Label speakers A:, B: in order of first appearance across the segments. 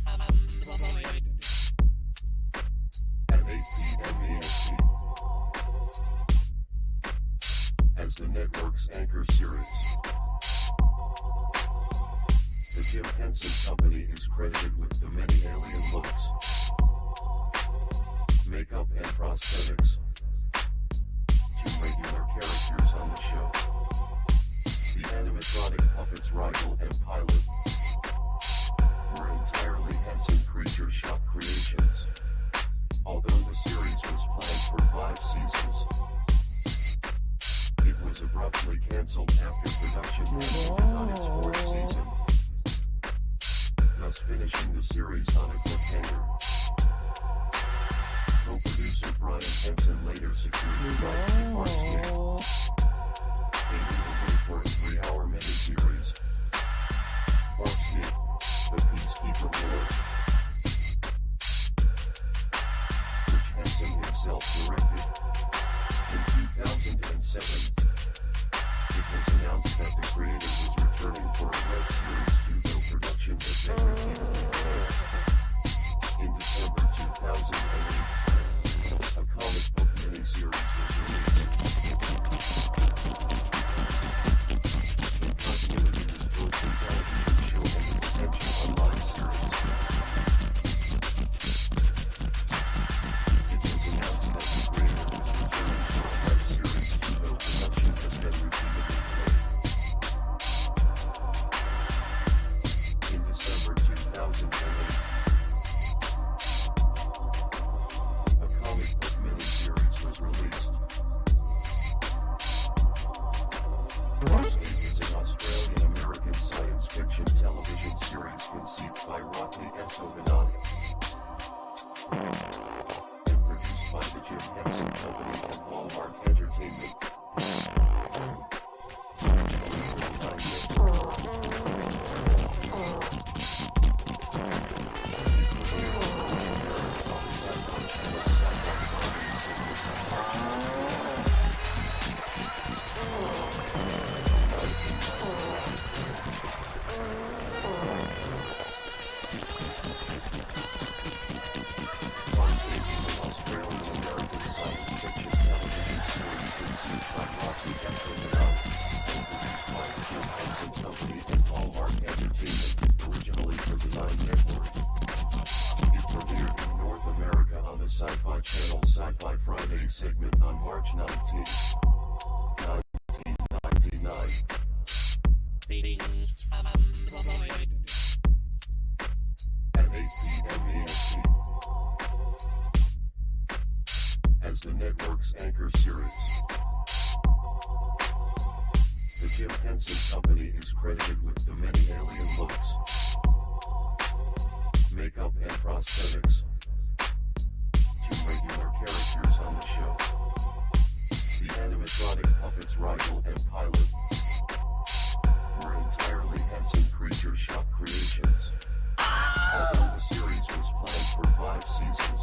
A: At 8 p.m. EST, as the network's anchor series. The Jim Henson Company is credited with the many alien looks, makeup and prosthetics. Two regular characters on the show. The animatronic puppets Rigel and Pilot were entirely Henson Creature Shop creations. Although the series was planned for 5 seasons, it was abruptly cancelled after production ended on its 4th season, thus finishing the series on a cliffhanger. Co-producer Brian Henson later secured the rights to Farscape, paving the way for a 3-hour miniseries, Farscape: The Peacekeeper Wars, which Henson himself directed. In 2007, it was announced that the creator was returning for a web series due to production had been repeatedly delayed. In December 2008, a comic book miniseries was released. In continuity with Brooklyn television show and an essential online series, it was announced that the creator was returning for a web series due to production has been repeatedly delayed. In December 2008, a comic book miniseries was released. Farscape is an Australian-American science fiction television series conceived by Rodney S. O'Bannon and produced by the Jim Henson Company and Hallmark Entertainment. Sci-Fi Channel Sci-Fi Friday segment on March 19, 1999. At 8 p.m. EST, as the network's anchor series. The Jim Henson Company is credited with the many alien looks, makeup and prosthetics. Two regular characters on the show. The animatronic puppets Rigel and Pilot were entirely Henson Creature Shop creations. Although the series was planned for 5 seasons,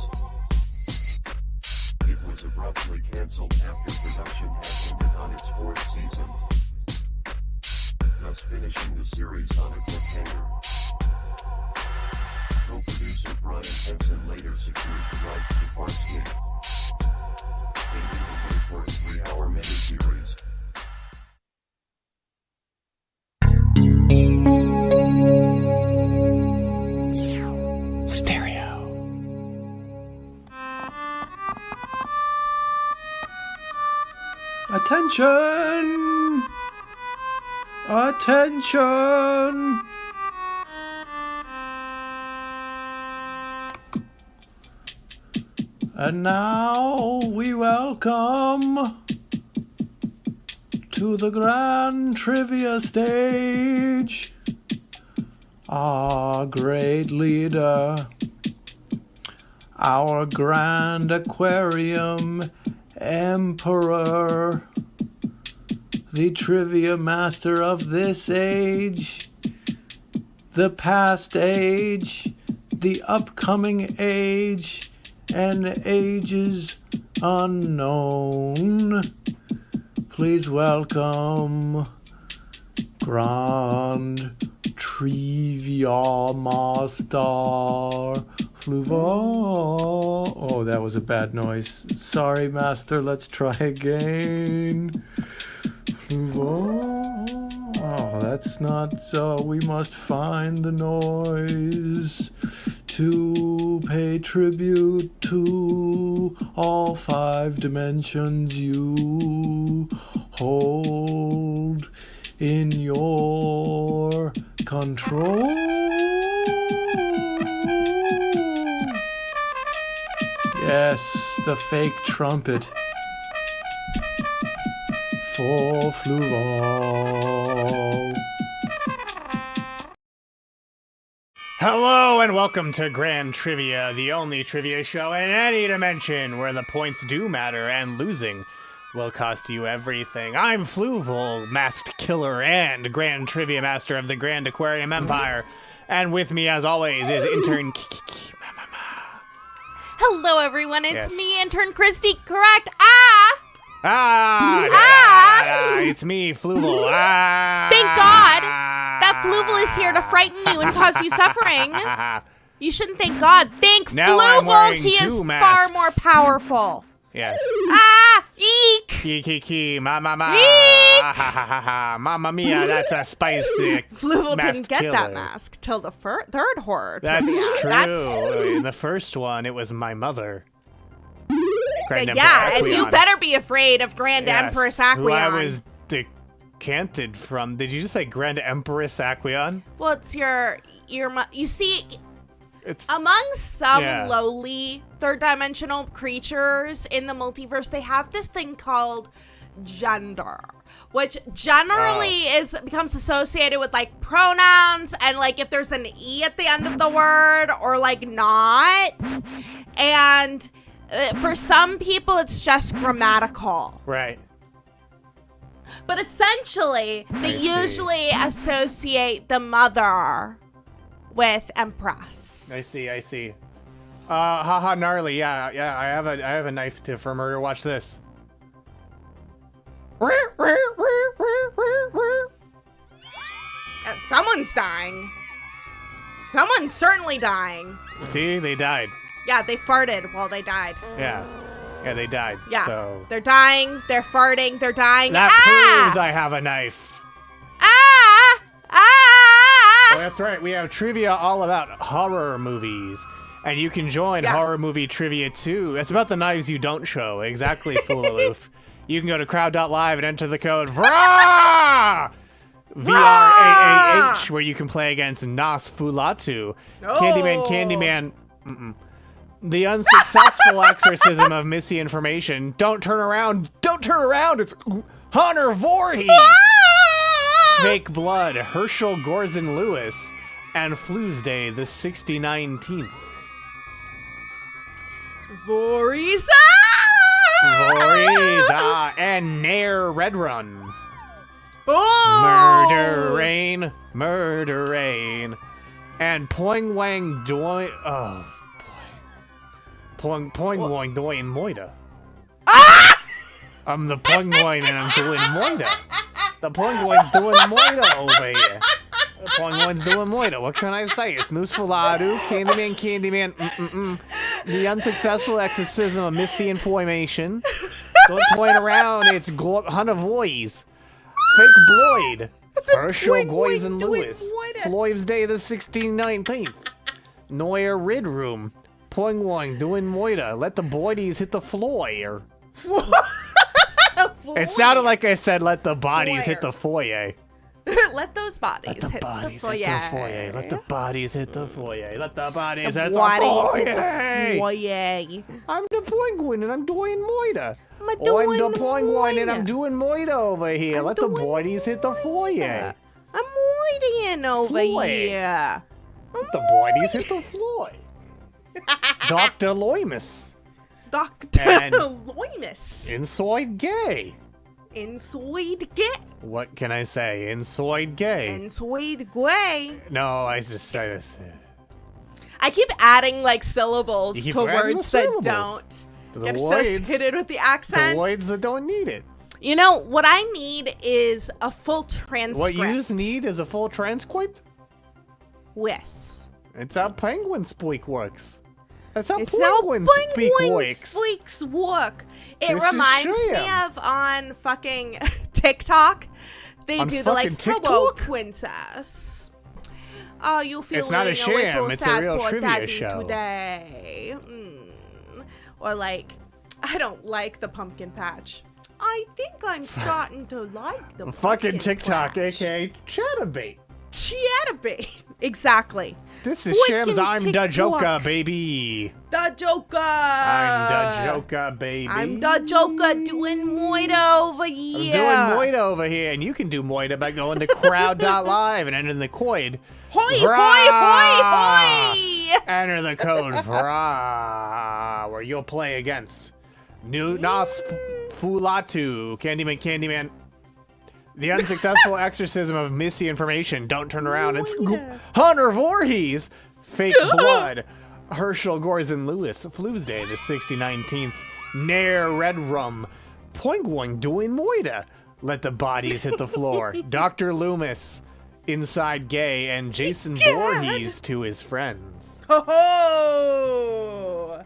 A: it was abruptly cancelled after production had ended on its 4th season, thus finishing the series on a cliffhanger. Co-producer Brian Henson later secured the rights to Farscape, paving the way for a 3-hour miniseries.
B: Stereo. Attention! Attention! And now we welcome to the grand trivia stage our great leader, our grand aquarium emperor, the trivia master of this age, the past age, the upcoming age, and ages unknown. Please welcome Grand trivia master. Fluval. Oh, that was a bad noise. Sorry, master. Let's try again. Fluval. Oh, that's not so. We must find the noise to pay tribute to all 5 dimensions you hold in your control. Yes, the fake trumpet for Fluval.
C: Hello and welcome to Grand Trivia, the only trivia show in any dimension where the points do matter and losing will cost you everything. I'm Fluval, masked killer and Grand Trivia Master of the Grand Aquarium Empire. And with me, as always, is intern Kiki.
D: Hello, everyone. It's
C: Yes.
D: me, intern Christy. Correct.
C: It's me, Fluval.
D: Thank God that Fluval is here to frighten you and cause you suffering. You shouldn't thank God. Thank
C: Now I'm
D: Fluval.
C: wearing
D: He is
C: two
D: far
C: masks.
D: more powerful.
C: Yes.
D: Eek.
C: Kiki, Mamma
D: Eek.
C: Mamma mia, that's a spicy
D: Fluval
C: masked
D: didn't get
C: killer.
D: that mask till the third horror.
C: That's
D: trivia.
C: true. In the first one, it was my mother. Grand Emperor
D: Yeah, and you
C: Aquion.
D: better be afraid of Grand
C: Yes,
D: Empress
C: who I
D: Aquion.
C: was decanted from. Did you just say Grand Empress Aquion?
D: Well, it's your you see.
C: It's
D: Among some
C: Yeah.
D: lowly third-dimensional creatures in the multiverse, they have this thing called gender, which generally becomes associated with like pronouns and like if there's an E at the end of the word or like not. And for some people, it's just grammatical.
C: right.
D: But essentially, they
C: I see.
D: usually associate the mother with Empress.
C: I see. Haha, gnarly. Yeah. I have a knife for murder. Watch this.
D: Someone's dying. Someone's certainly dying.
C: See, they died.
D: Yeah, they farted while they died.
C: Yeah, they died.
D: Yeah.
C: So
D: They're dying, they're farting, they're dying.
C: that proves I have a knife.
D: Ah!
C: Oh, that's right. We have trivia all about horror movies. And you can join
D: Yeah.
C: Horror Movie Trivia too. It's about the knives you don't show. Exactly, Fool Aloof. You can go to crowd.live and enter the code VRAAH! VRAAH, where you can play against Nosfulatu, Candyman. The unsuccessful exorcism of Missy Information. Don't turn around. It's Hunter Voorhees. Fake Blood, Herschel Gorson Lewis, and Floosday the 69th.
D: Vorisa!
C: Voorhees, and Nair Redrun.
D: Oh!
C: Murder Rain, and Poing Wang Doi. Oh boy. Poing Wang Doi and Moida. I'm the Poing Wang and I'm doing Moida. The Poing Wang's doing Moida over here. The Poing Wang's doing Moida. What can I say? It's Nosferatu, Candyman. The unsuccessful exorcism of Missy Information. Don't toy around. It's Hunter Voorhees. Fake Bloyd. Herschel Goyson Lewis. Floyd's Day the 69th. Neuer Rid Room. Poing Wang doing Moida. Let the boydies hit the floor. It sounded like I said let the bodies hit the foyer.
D: Let those bodies
C: Let the
D: hit
C: bodies
D: the
C: hit
D: foyer.
C: the foyer. Let the bodies hit the foyer. Let the bodies hit the
D: Bodies hit the
C: foyer.
D: foyer.
C: I'm the penguin and I'm doing Moida.
D: I'm
C: I'm
D: doing
C: the penguin and
D: Moida.
C: I'm doing Moida over here.
D: I'm
C: Let the
D: doing
C: boys hit the foyer.
D: I'm waiting over
C: Floyd.
D: here.
C: Let the boys hit the floor. Dr. Loimus.
D: Dr.
C: And-
D: Loimus.
C: Inside gay.
D: Inside get.
C: What can I say? Inside gay.
D: Inside gay.
C: No, I just said.
D: I keep adding like syllables
C: You keep
D: to
C: adding
D: words
C: the
D: that
C: syllables.
D: don't
C: To the
D: get
C: words.
D: associated with the
C: The
D: accent.
C: words that don't need it.
D: You know, what I need is a full transcript.
C: What you need is a full transcript?
D: Whis.
C: It's how penguin speak works. That's how
D: It's how
C: penguins speak works.
D: speaks work. It
C: This is
D: reminds me
C: Sham.
D: of on fucking TikTok. They
C: On
D: do the like,
C: fucking
D: hello,
C: TikTok?
D: princess. Are you feeling
C: It's not a sham,
D: little
C: it's a
D: sad
C: real
D: for
C: trivia
D: daddy
C: show.
D: today? Or like, I don't like the pumpkin patch. I think I'm starting to like the
C: Fucking
D: pumpkin
C: TikTok,
D: patch.
C: aka Chatterbait.
D: Chatterbait. Exactly.
C: This is
D: Freaking
C: Shams. I'm the Joker,
D: TikTok.
C: baby.
D: The Joker.
C: I'm the Joker, baby.
D: I'm the Joker doing Moida over
C: I'm
D: here.
C: doing Moida over here, and you can do Moida by going to crowd.live and entering the code.
D: Hoi, hoi, hoi, hoi.
C: Enter the code FRA, where you'll play against Nas Fulatu, Candyman. The unsuccessful exorcism of misinformation. Don't turn around. It's Hunter Voorhees. Fake blood. Herschel Gorson Lewis. Floosday, the 6019th. Nair Red Rum. Poingwing doing Moida. Let the bodies hit the floor. Dr. Loomis. Inside Gay. And Jason Voorhees to his friends.
D: Ho ho.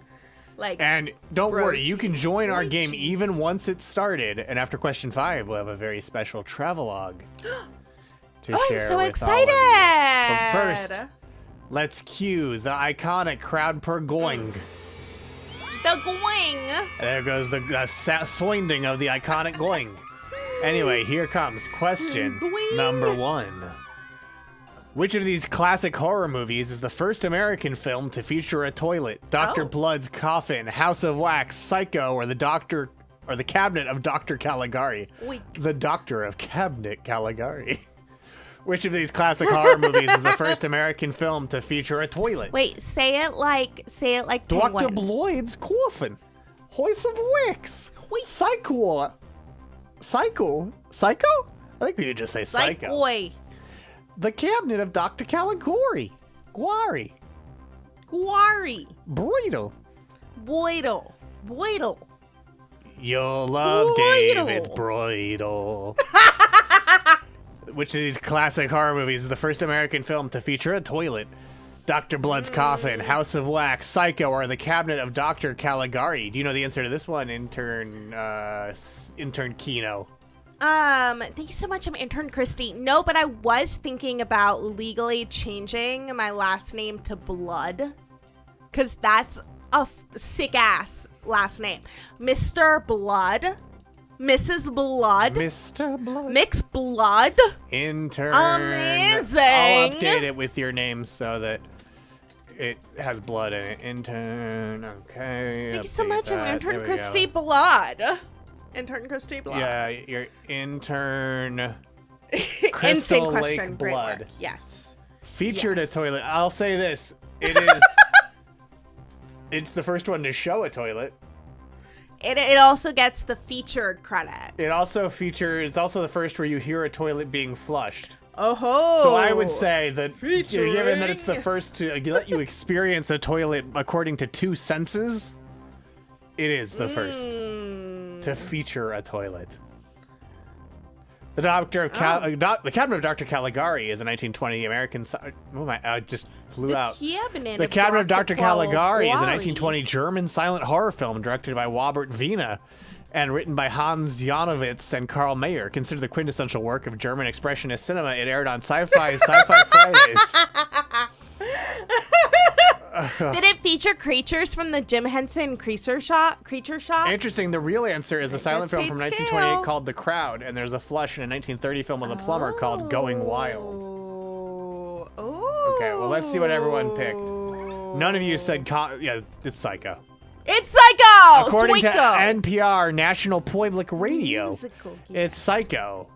D: Like,
C: And don't
D: Bro,
C: worry, you can join our
D: cheese.
C: game even once it's started. And after question 5, we'll have a very special travelogue to
D: oh, I'm
C: share
D: so
C: with
D: excited.
C: all of you. But first, let's cue the iconic crowd per going.
D: the going.
C: There goes the swinging of the iconic going. Anyway, here comes question
D: Boing.
C: number 1. Which of these classic horror movies is the first American film to feature a toilet? Dr.
D: Oh.
C: Blood's Coffin, House of Wax, Psycho, or the Cabinet of Dr. Caligari?
D: Wait.
C: The Doctor of Cabinet Caligari. Which of these classic horror movies is the first American film to feature a toilet?
D: Wait, say it like
C: Dr.
D: penguin.
C: Blood's Coffin, House of Wax,
D: Hoist.
C: Psycho? I think we could just say Psycho.
D: Psycho.
C: The Cabinet of Dr. Caligari. Guari.
D: Guari.
C: Broidle.
D: Boidle. Boidle.
C: You'll love
D: Broidle.
C: David's Broidle. Which of these classic horror movies is the first American film to feature a toilet? Dr. Blood's Coffin, House of Wax, Psycho, or The Cabinet of Dr. Caligari? Do you know the answer to this one, intern Kino?
D: Thank you so much. I'm intern Christy. No, but I was thinking about legally changing my last name to Blood, because that's a sick ass last name. Mr. Blood, Mrs. Blood,
C: Mr. Blood.
D: Mixed Blood.
C: Intern.
D: Amazing.
C: I'll update it with your name so that it has blood in it. Intern. Okay.
D: Thank you so
C: update
D: much.
C: that.
D: I'm intern
C: There we
D: Christy
C: go.
D: Blood. Intern Christy Blood.
C: Yeah, your intern.
D: Insane
C: Crystal
D: question.
C: Lake
D: Great
C: Blood.
D: work. Yes.
C: Featured
D: Yes.
C: a toilet. I'll say this. It is. It's the first one to show a toilet.
D: It also gets the featured credit.
C: It also features. It's also the first where you hear a toilet being flushed.
D: Oh ho!
C: So I would say that
D: Featuring.
C: given that it's the first to let you experience a toilet according to 2 senses, it is the first to feature a toilet. The the Cabinet of Dr. Caligari is a 1920 American. Oh my! I just flew out. The Cabinet of Dr. Caligari is a 1920 German silent horror film directed by Robert Wiener and written by Hans Janowitz and Karl Mayer. Considered the quintessential work of German expressionist cinema, it aired on Sci-Fi Fridays.
D: Did it feature creatures from the Jim Henson Creature Shop?
C: Interesting. The real answer is a silent film from
D: Paid
C: 1928
D: scale.
C: called The Crowd, and there's a flush in a 1930 film with a plumber called Going Wild.
D: Oh.
C: Okay, well, let's see what everyone picked. None of you said, yeah, it's Psycho.
D: It's Psycho!
C: According to
D: Psycho!
C: NPR, National Public Radio,
D: Musical,
C: it's Psycho.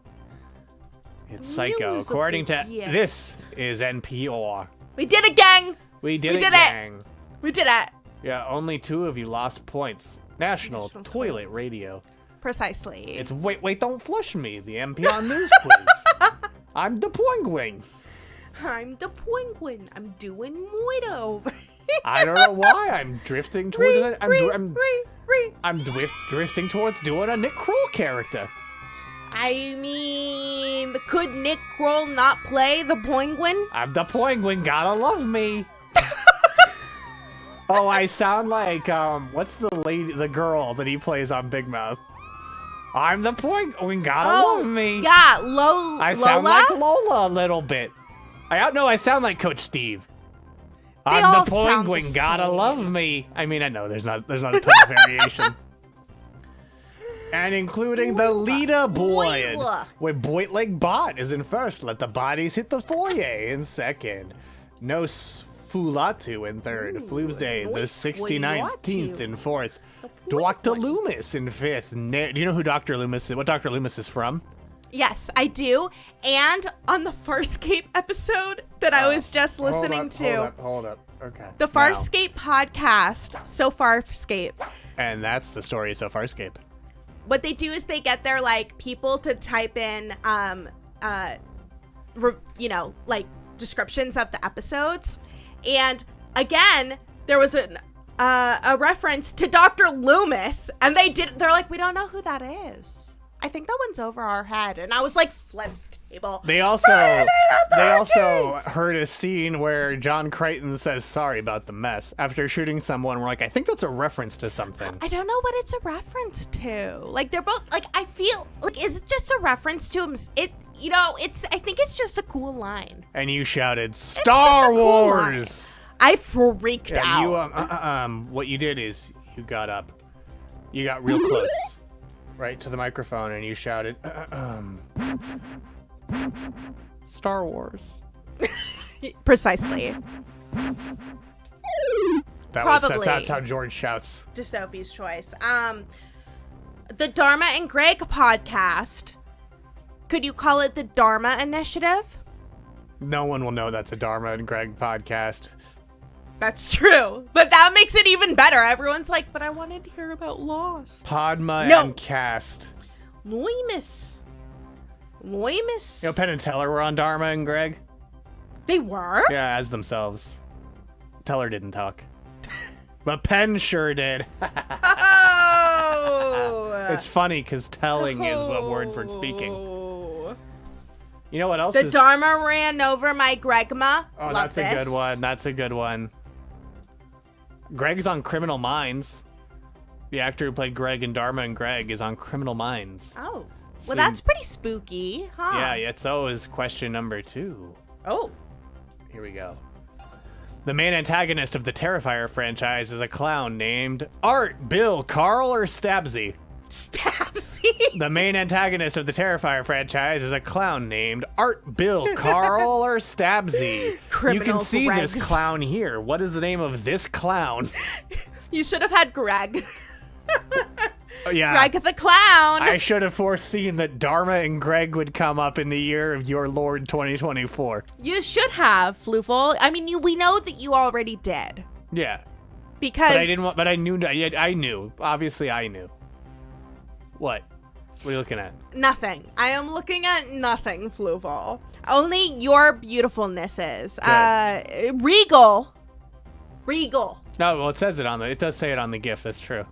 C: It's Psycho.
D: Musical,
C: According to
D: yes.
C: this is NPR.
D: We did it, gang!
C: We did
D: We
C: it,
D: did it.
C: gang.
D: We did it!
C: Yeah, only 2 of you lost points. National
D: National
C: Toilet Radio.
D: Precisely.
C: It's wait, don't flush me. The NPR News Quiz. I'm the Poingwing.
D: I'm the penguin. I'm doing Moida over
C: I don't know why I'm drifting towards it. I'm drifting towards doing a Nick Kroll character.
D: I mean, mean, could Nick Kroll not play the penguin?
C: I'm the penguin, gotta love me. Oh, I sound like, what's the girl that he plays on Big Mouth? I'm the penguin, gotta love me.
D: Yeah,
C: I
D: Lola?
C: sound like Lola a little bit. I sound like Coach Steve.
D: all
C: I'm the
D: sound
C: penguin,
D: the
C: gotta
D: same.
C: love me. I mean, I know there's not a ton of variation. And including the leader Boyd,
D: Lola.
C: where Boitleg Bot is in first. Let the bodies hit the foyer in second. Nosfulatu in third. Floopsday, the 69th in fourth. Dr. Loomis in fifth. Do you know who Dr. Loomis is? What Dr. Loomis is from?
D: Yes, I do. And on the Farscape episode that I was just listening to,
C: Hold up. Okay.
D: the
C: Now.
D: Farscape podcast, So Farscape,
C: And that's the story of So Farscape.
D: what they do is they get their like people to type in like descriptions of the episodes, and again there was a reference to Dr. Loomis, and they're like, we don't know who that is. I think that one's over our head. And I was like, flips table.
C: They also heard a scene where John Crichton says sorry about the mess after shooting someone. We're like, I think that's a reference to something.
D: I don't know what it's a reference to. Like, they're both like, I feel like, is it just a reference to him? I think it's just a cool line.
C: And you shouted, Star
D: just a cool
C: Wars!
D: I freaked
C: Yeah,
D: out.
C: you, what you did is you got up, you got real close, right to the microphone, and you shouted, Star Wars.
D: Precisely. Probably.
C: That's how George shouts.
D: To Sophie's choice. The Dharma and Greg podcast. Could you call it the Dharma Initiative?
C: No one will know that's a Dharma and Greg podcast.
D: That's true. But that makes it even better. Everyone's like, but I wanted to hear about Lost.
C: Podma
D: No.
C: and Cast.
D: Loimus.
C: You know, Penn and Teller were on Dharma and Greg?
D: They were?
C: Yeah, as themselves. Teller didn't talk. But Penn sure did.
D: Oh!
C: It's funny because telling is a word for speaking. You know what else
D: The
C: is...
D: Dharma ran over my Gregma.
C: Oh,
D: Love
C: that's a good
D: this.
C: one. That's a good one. Greg's on Criminal Minds. The actor who played Greg in Dharma and Greg is on Criminal Minds.
D: Oh.
C: So-
D: Well, that's pretty spooky, huh?
C: Yeah, so is question number 2.
D: Oh.
C: Here we go. The main antagonist of the Terrifier franchise is a clown named Art, Bill, Carl, or Stabsy.
D: Stabsy.
C: The main antagonist of the Terrifier franchise is a clown named Art, Bill, Carl, or Stabsy. You
D: Criminal
C: can see this
D: Gregs.
C: clown here. What is the name of this clown?
D: You should have had Greg.
C: Oh, yeah.
D: Greg the Clown.
C: I should have foreseen that Dharma and Greg would come up in the year of your Lord 2024.
D: You should have, Floofel. I mean, we know that you already did.
C: Yeah.
D: Because
C: But I didn't want, but I knew. I knew. Obviously, I knew. What? What are you looking at?
D: nothing. I am looking at nothing, Floofel. Only your beautifulnesses. Regal.
C: No, well, it says it on the. It does say it on the GIF. That's true.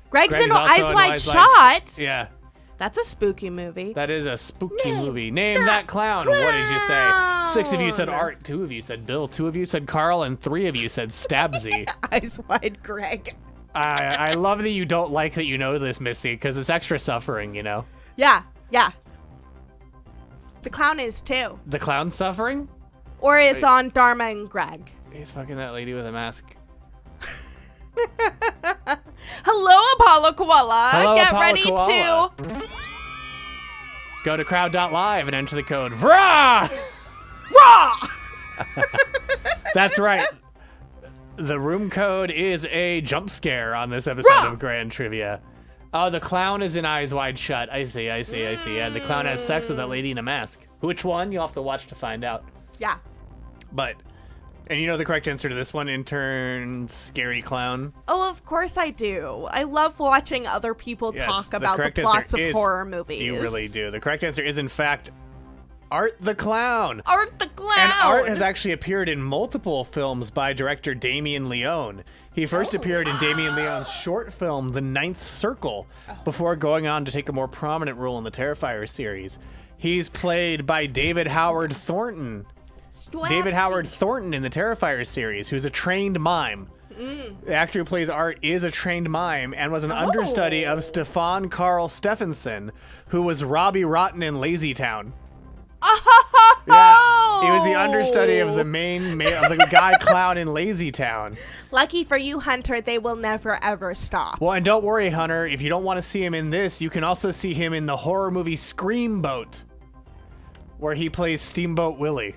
D: Greg's in
C: also
D: Eyes
C: in
D: Wide
C: Eyes
D: Shut.
C: Yeah,
D: That's a spooky movie.
C: that is a spooky movie. Name that clown. What did you say? 6 of you said
D: Clown.
C: Art. 2 of you said Bill. 2 of you said Carl, and 3 of you said Stabsy.
D: Eyes Wide Greg.
C: I love that you don't like that you know this, Misty, because it's extra suffering. You know,
D: Yeah. The clown is too.
C: the clown suffering.
D: Or is on Dharma and Greg.
C: He's fucking that lady with a mask.
D: Hello, Apollo Koala.
C: Hello,
D: Get
C: Apollo
D: ready
C: Koala. Go to crowd.live and enter the code VRAH!
D: to raw.
C: That's right. The room code is a jump scare on this episode
D: Rah!
C: of Grand Trivia. Oh, the clown is in Eyes Wide Shut. I see. Yeah, the clown has sex with that lady in a mask. Which one? You'll have to watch to find out.
D: Yeah.
C: But, and you know the correct answer to this one, intern Scary Clown?
D: Oh, of course I do. I love watching other people
C: Yes,
D: talk
C: the
D: about the
C: correct
D: plots
C: answer
D: of
C: is-
D: horror movies.
C: You really do. The correct answer is, in fact, Art the Clown.
D: Art the Clown.
C: And Art has actually appeared in multiple films by director Damien Leone. He first appeared in Damien Leone's short film, The Ninth Circle, before going on to take a more prominent role in the Terrifier series. He's played by David Howard Thornton. David Howard Thornton in the Terrifier series, who's a trained mime. The actor who plays Art is a trained mime and was an understudy of Stefan Carl Stephenson, who was Robbie Rotten in Lazy Town. Yeah, he was the understudy of the the guy clown in Lazy Town.
D: Lucky for you, Hunter, they will never ever stop.
C: Well, and don't worry, Hunter, if you don't want to see him in this, you can also see him in the horror movie Screamboat, where he plays Steamboat Willie.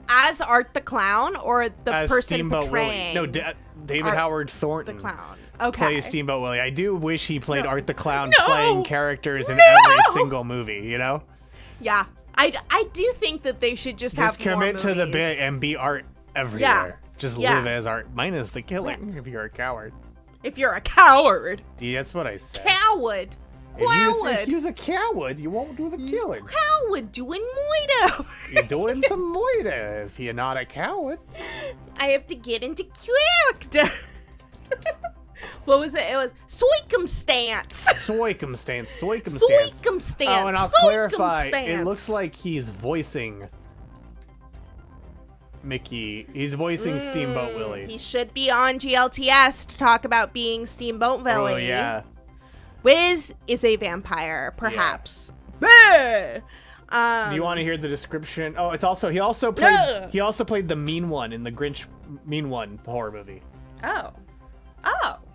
D: As Art the Clown, or the
C: As
D: person
C: Steamboat
D: portraying?
C: Willie. No, David Howard Thornton.
D: The clown. Okay.
C: Plays Steamboat Willie. I do wish he played Art the Clown,
D: No.
C: playing characters in
D: No.
C: every single movie, you know?
D: Yeah. I do think that they should just have more
C: commit to the
D: movies.
C: bit and be Art everywhere.
D: Yeah.
C: Just
D: Yeah.
C: live as Art, minus the killing if you're a coward.
D: If you're a coward.
C: That's what I said.
D: Coward.
C: If you're a coward, you won't do the killing.
D: Coward doing moito.
C: You're doing some moida if you're not a coward.
D: I have to get into character. What was it? It was circumstance.
C: Circumstance.
D: Circumstance.
C: Oh, and I'll clarify. It
D: Circumstance.
C: looks like he's voicing Mickey. He's voicing Steamboat Willie.
D: He should be on GLTS to talk about being Steamboat Willie.
C: Oh yeah.
D: Wiz is a vampire, perhaps.
C: Do you want to hear the description? Oh, it's also he also played the mean one in the Grinch Mean One horror movie.
D: Oh.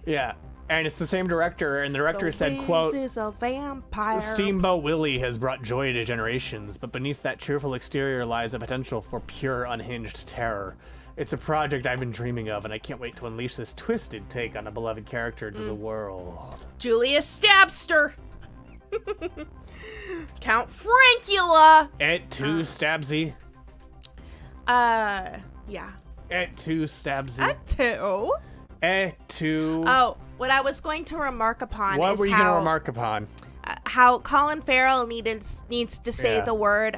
C: Yeah. And it's the same director, and the director said,
D: Wiz
C: quote,
D: is a vampire.
C: Steamboat Willie has brought joy to generations, but beneath that cheerful exterior lies a potential for pure, unhinged terror. It's a project I've been dreaming of, and I can't wait to unleash this twisted take on a beloved character to the world.
D: Julius Stabster. Count Frankula.
C: Et tu, Stabsy.
D: Yeah.
C: Et tu, Stabsy.
D: That too.
C: Et tu.
D: Oh, what I was going to remark upon
C: What
D: is
C: were you going to remark upon?
D: how Colin Farrell needs to say
C: Yeah.
D: the word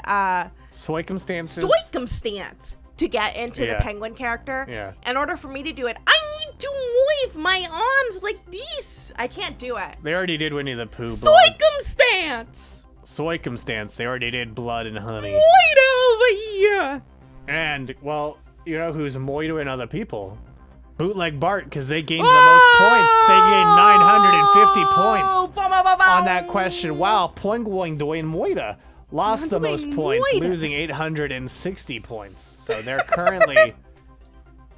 C: Circumstances.
D: circumstance to get into the
C: Yeah.
D: Penguin character.
C: Yeah.
D: In order for me to do it, I need to wave my arms like this. I can't do it.
C: They already did Winnie the Pooh. Blood.
D: Circumstance.
C: Circumstance. They already did Blood and Honey.
D: Right over here.
C: And, well, you know who's moitoing other people? Bootleg Bart, because they gained the most points. They gained 950 points on that question. Wow, Poingwoing doing Moita lost the most points,
D: Moita.
C: losing 860 points. So they're currently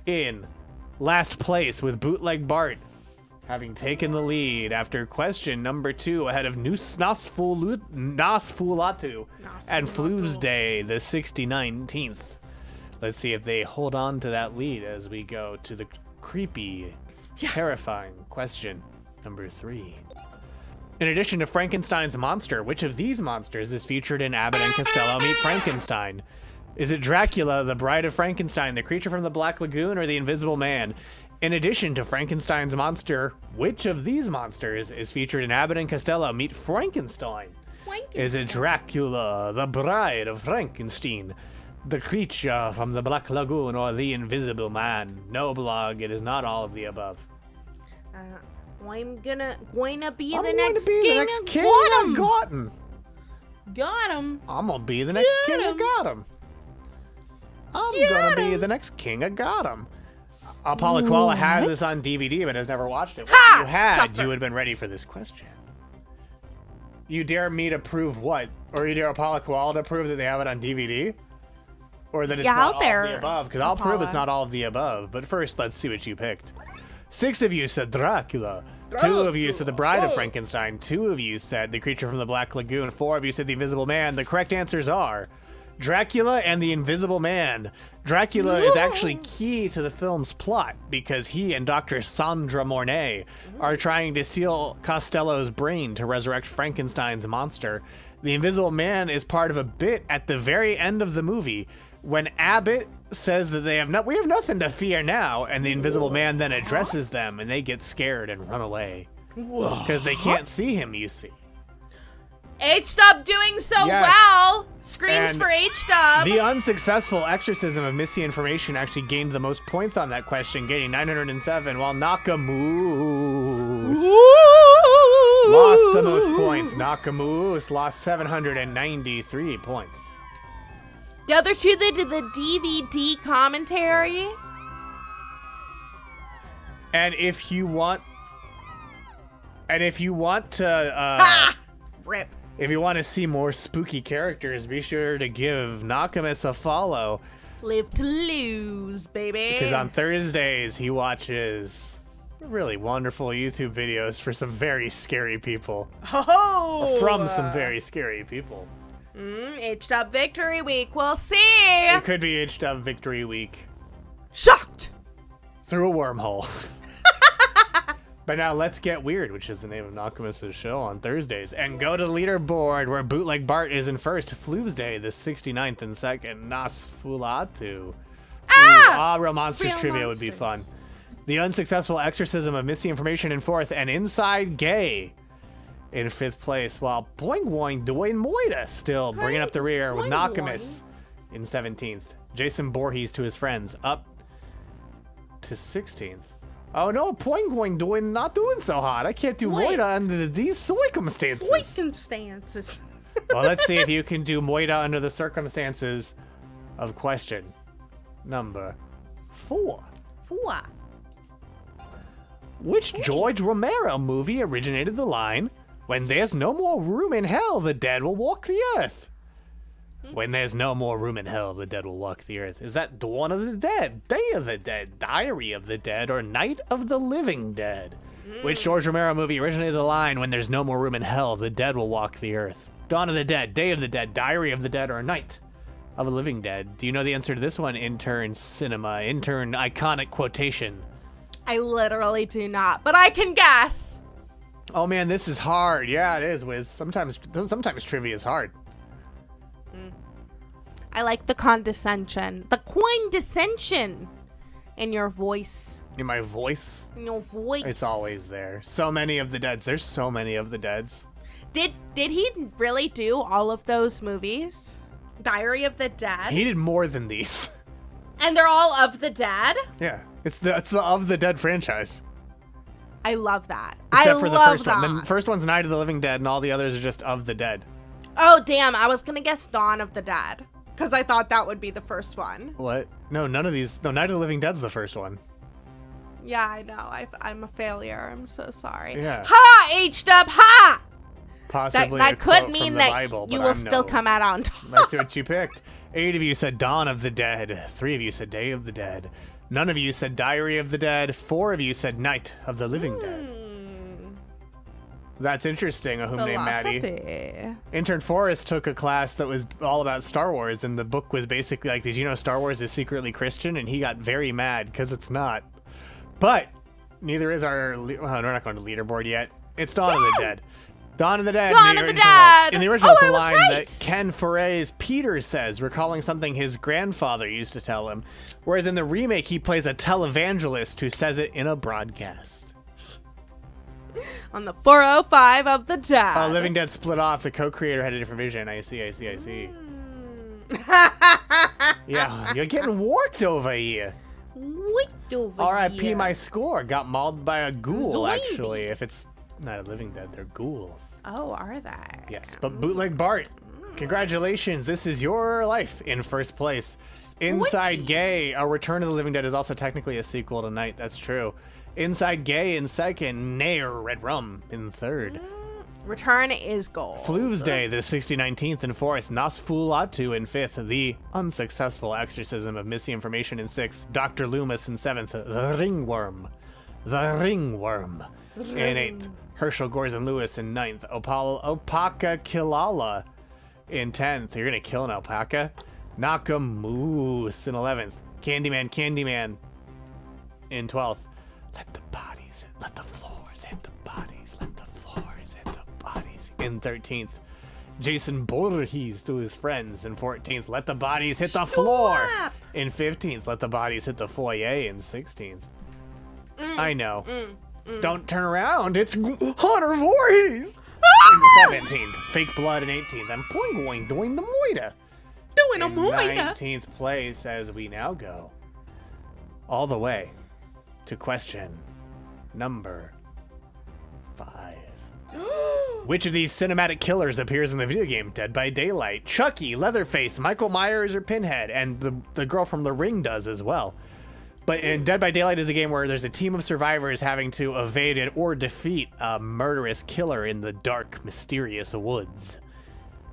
C: in last place with Bootleg Bart, having taken the lead after question number 2 ahead of Nosfulatu and Floovesday, the 6019th. Let's see if they hold on to that lead as we go to the creepy, terrifying question number 3. In addition to Frankenstein's monster, which of these monsters is featured in Abbott and Costello Meet Frankenstein? Is it Dracula, the Bride of Frankenstein, the creature from the Black Lagoon, or the Invisible Man? In addition to Frankenstein's monster, which of these monsters is featured in Abbott and Costello Meet Frankenstein? Is it Dracula, the Bride of Frankenstein, the creature from the Black Lagoon, or the Invisible Man? No, blog, it is not all of the above.
D: I'm gonna be
C: I'm
D: the
C: going
D: next
C: to be the next king of
D: Gotham.
C: Gotham.
D: Got him.
C: I'm gonna be the next
D: Get
C: king of
D: 'em.
C: Gotham. I'm
D: Get
C: gonna be
D: 'em.
C: the next king of Gotham. Paula Koala has this on DVD, but has never watched it.
D: Ha!
C: If you had,
D: Suffer.
C: you would have been ready for this question. You dare me to prove what? Or you dare Paula Koala to prove that they have it on DVD? Or that it's
D: Yeah,
C: not
D: out
C: all
D: there,
C: of the above? Because I'll prove it's
D: Paula.
C: not all of the above. But first, let's see what you picked. 6 of you said Dracula. 2 of you said the Bride of Frankenstein. 2 of you said the creature from the Black Lagoon. 4 of you said the Invisible Man. The correct answers are Dracula and the Invisible Man. Dracula is actually key to the film's plot because he and Dr. Sandra Mornay are trying to steal Costello's brain to resurrect Frankenstein's monster. The Invisible Man is part of a bit at the very end of the movie when Abbott says that we have nothing to fear now, and the Invisible Man then addresses them and they get scared and run away because they can't see him, you see.
D: H-Dub doing so
C: Yes.
D: well. Screams
C: And
D: for H-Dub.
C: The unsuccessful exorcism of misinformation actually gained the most points on that question, gaining 907, while Nakamoose lost the most points. Nakamoose lost 793 points.
D: The other two, they did the DVD commentary.
C: And if you want to,
D: Ha! Rip.
C: if you want to see more spooky characters, be sure to give Nakamus a follow,
D: Live to lose, baby.
C: because on Thursdays he watches really wonderful YouTube videos for some very scary people.
D: Oh!
C: From some very scary people.
D: H-Dub Victory Week. We'll see.
C: It could be H-Dub Victory Week
D: Shocked.
C: through a wormhole. But now let's get weird, which is the name of Nakamus' show on Thursdays, and go to the leaderboard where Bootleg Bart is in first, Floovesday the 69th in second, Nosfulatu. Real Monsters
D: Real
C: trivia would be fun.
D: Monsters.
C: The unsuccessful exorcism of misinformation in fourth, and Inside Gay in fifth place, while Boing Boing Dwayne Moida still bringing up the rear with
D: Boing
C: Nakamus in 17th. Jason Voorhees to his friends up to 16th. Oh no, Boing Boing not doing so hot. I can't do
D: Wait.
C: Moida under these circumstances.
D: Circumstances.
C: Well, let's see if you can do Moida under the circumstances of question number 4.
D: Four.
C: Which George Romero movie originated the line, "When there's no more room in hell, the dead will walk the earth"? When there's no more room in hell, the dead will walk the earth. Is that Dawn of the Dead, Day of the Dead, Diary of the Dead, or Night of the Living Dead? Which George Romero movie originated the line, "When there's no more room in hell, the dead will walk the earth"? Dawn of the Dead, Day of the Dead, Diary of the Dead, or Night of the Living Dead? Do you know the answer to this one, intern cinema, intern iconic quotation?
D: I literally do not, but I can guess.
C: Oh man, this is hard. Yeah, it is, Wiz. Sometimes trivia is hard.
D: I like the condescension. The condescension in your voice.
C: In my voice,
D: In your voice.
C: it's always there. So many of the deads. There's so many of the deads.
D: Did he really do all of those movies? Diary of the Dead?
C: He did more than these.
D: And they're all of the dead?
C: Yeah, it's the Of the Dead franchise.
D: I love that.
C: Except
D: I
C: for the
D: love
C: first
D: that.
C: one. The first one's Night of the Living Dead, and all the others are just Of the Dead.
D: Oh, damn. I was going to guess Dawn of the Dead. Because I thought that would be the first one.
C: What? No, none of these. No, Night of the Living Dead's the first one.
D: Yeah, I know. I'm a failure. I'm so sorry.
C: Yeah.
D: Ha! H-Dub, ha!
C: Possibly
D: That
C: a
D: could
C: quote
D: mean
C: from the
D: that
C: Bible,
D: you
C: but
D: will
C: I'm
D: still
C: no.
D: come out on top.
C: That's what you picked. 8 of you said Dawn of the Dead. 3 of you said Day of the Dead. None of you said Diary of the Dead. 4 of you said Night of the Living Dead. That's interesting, a whom named Maddie.
D: Philosophy.
C: Intern Forrest took a class that was all about Star Wars, and the book was basically like, did you know Star Wars is secretly Christian? And he got very mad because it's not. But neither is our, well, we're not going to leaderboard yet. It's Dawn of the Dead. Dawn of the Dead.
D: Dawn
C: in the
D: of the
C: original-
D: Dead!
C: In the original,
D: Oh,
C: it's a
D: I was
C: line
D: right!
C: that Ken Foray's Peter says, recalling something his grandfather used to tell him. Whereas in the remake, he plays a televangelist who says it in a broadcast.
D: On the 405 of the Dead.
C: Oh, Living Dead split off. The co-creator had a different vision. I see. Yeah, you're getting warped over here.
D: Wait over
C: R.I.P.
D: here.
C: my score. Got mauled by a ghoul,
D: Zombie.
C: actually. If it's not a Living Dead, they're ghouls.
D: Oh, are they?
C: Yes, but Bootleg Bart, congratulations. This is your life in first place. Inside Gay, A Return of the Living Dead is also technically a sequel to Night. That's true. Inside Gay in second. Nair Red Rum in third.
D: Return is gold.
C: Floovesday, the 6019th in fourth. Nosfulatu in fifth. The unsuccessful exorcism of misinformation in sixth. Dr. Loomis in seventh. The Ringworm in eighth. Herschel Gordon Lewis in ninth. Opaka Kilala in 10th. You're gonna kill an alpaca. Nakamoose in 11th. Candyman in 12th. Let the floors hit the bodies. Let the floors hit the bodies in 13th. Jason Voorhees to his friends in 14th. Let the bodies hit the floor
D: Stop.
C: in 15th. Let the bodies hit the foyer in 16th. I know. Don't turn around. It's Hunter Voorhees. 17th. Fake Blood in 18th. And Poing doing the Moida.
D: Doing a
C: In
D: moida.
C: 19th place as we now go all the way to question number 5. Which of these cinematic killers appears in the video game Dead by Daylight? Chucky, Leatherface, Michael Myers, or Pinhead? And the girl from The Ring does as well. But in Dead by Daylight is a game where there's a team of survivors having to evade it or defeat a murderous killer in the dark, mysterious woods.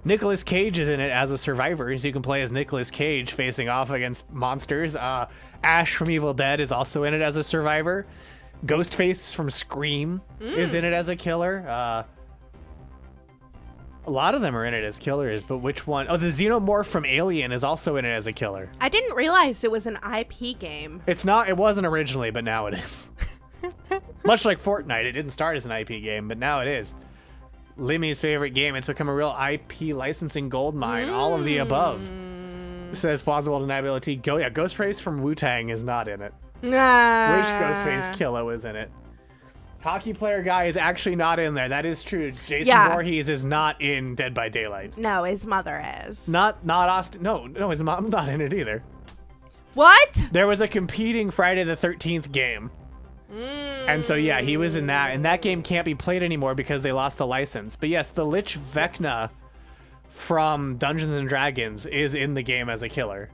C: Nicolas Cage is in it as a survivor, so you can play as Nicolas Cage facing off against monsters. Ash from Evil Dead is also in it as a survivor. Ghostface from Scream is in it as a killer. A lot of them are in it as killers, but which one? Oh, the Xenomorph from Alien is also in it as a killer.
D: I didn't realize it was an IP game.
C: It's not. It wasn't originally, but now it is. Much like Fortnite, it didn't start as an IP game, but now it is. Limmy's favorite game. It's become a real IP licensing goldmine. All of the above. Says plausible deniability. Ghostface from Wu-Tang is not in it. Wish Ghostface Killer is in it. Hockey player guy is actually not in there. That is true. Jason Voorhees is not in Dead by Daylight.
D: No, his mother is.
C: Not Austin. No, his mom's not in it either.
D: What?
C: There was a competing Friday the 13th game. And so, yeah, he was in that. And that game can't be played anymore because they lost the license. But yes, the Lich Vecna from Dungeons and Dragons is in the game as a killer.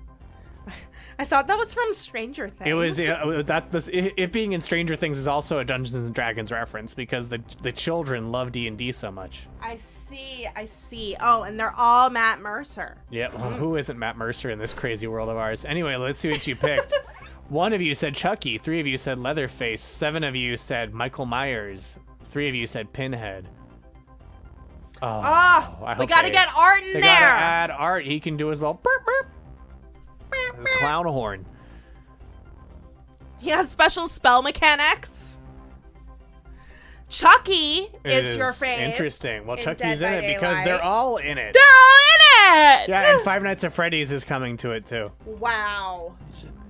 D: I thought that was from Stranger Things.
C: It was it being in Stranger Things is also a Dungeons and Dragons reference because the children love D&D so much.
D: I see. Oh, and they're all Matt Mercer.
C: Yep. Well, who isn't Matt Mercer in this crazy world of ours? Anyway, let's see what you picked. 1 of you said Chucky. 3 of you said Leatherface. 7 of you said Michael Myers. 3 of you said Pinhead.
D: We gotta get Art in
C: they
D: there.
C: gotta add Art. He can do his little burp burp. His clown horn.
D: He has special spell mechanics. Chucky is your favorite.
C: Interesting. Well,
D: in
C: Chucky's
D: Dead
C: in
D: by
C: it because
D: Daylight.
C: they're all in it.
D: They're all in it.
C: Yeah, and Five Nights at Freddy's is coming to it too.
D: Wow.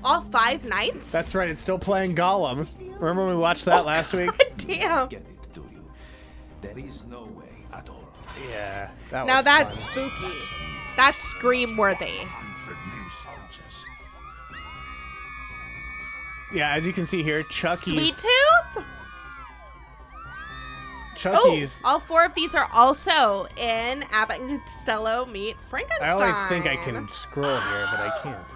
D: All 5 nights?
C: That's right. It's still playing Gollum. Remember when we watched that last week?
D: Damn.
E: Get it, do you? There is no way at all.
C: Yeah. That
D: Now
C: was
D: that's
C: fun.
D: spooky. That's scream worthy.
E: 100 new soldiers.
C: Yeah, as you can see here,
D: Sweet Tooth?
C: Chucky's.
D: All 4 of these are also in Abbott and Costello Meet Frankenstein.
C: I always think I can scroll here, but I can't.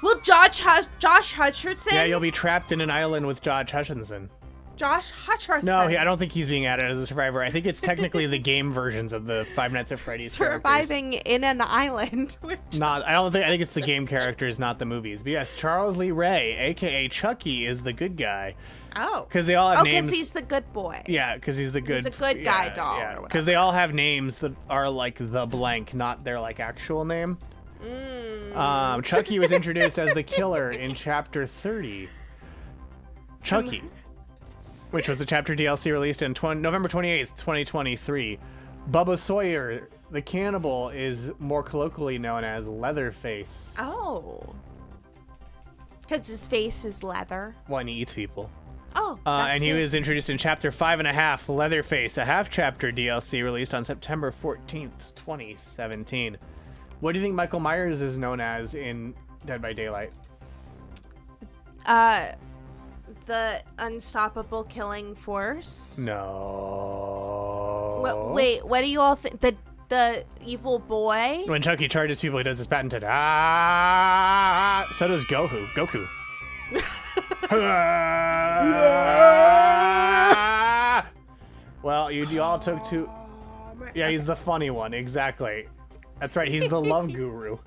D: Well, Josh Hutcherson.
C: Yeah, you'll be trapped in an island with Josh Hutcherson.
D: Josh Hutcherson.
C: No, I don't think he's being added as a survivor. I think it's technically the game versions of the Five Nights at Freddy's characters.
D: Surviving in an island.
C: I think it's the game characters, not the movies. But yes, Charles Lee Ray, aka Chucky, is the good guy.
D: Oh.
C: Because they all have
D: because
C: names.
D: he's the good boy.
C: Yeah, because he's the good.
D: a good guy doll or
C: Yeah,
D: whatever.
C: because they all have names that are like the blank, not their like actual name. Chucky was introduced as the killer in Chapter 30. Chucky, which was the chapter DLC released in November 28th, 2023. Bubba Sawyer, the cannibal, is more colloquially known as Leatherface
D: Oh. Because his face is leather.
C: when he eats people.
D: Oh. that
C: And he
D: too.
C: was introduced in Chapter 5.5, Leatherface, a half-chapter DLC released on September 14th, 2017. What do you think Michael Myers is known as in Dead by Daylight?
D: The unstoppable killing force.
C: No.
D: Wait, what do you all think? The evil boy?
C: When Chucky charges people, he does his patented so does Goku. Well, you all took two. Yeah, he's the funny one, exactly. That's right, he's the love guru.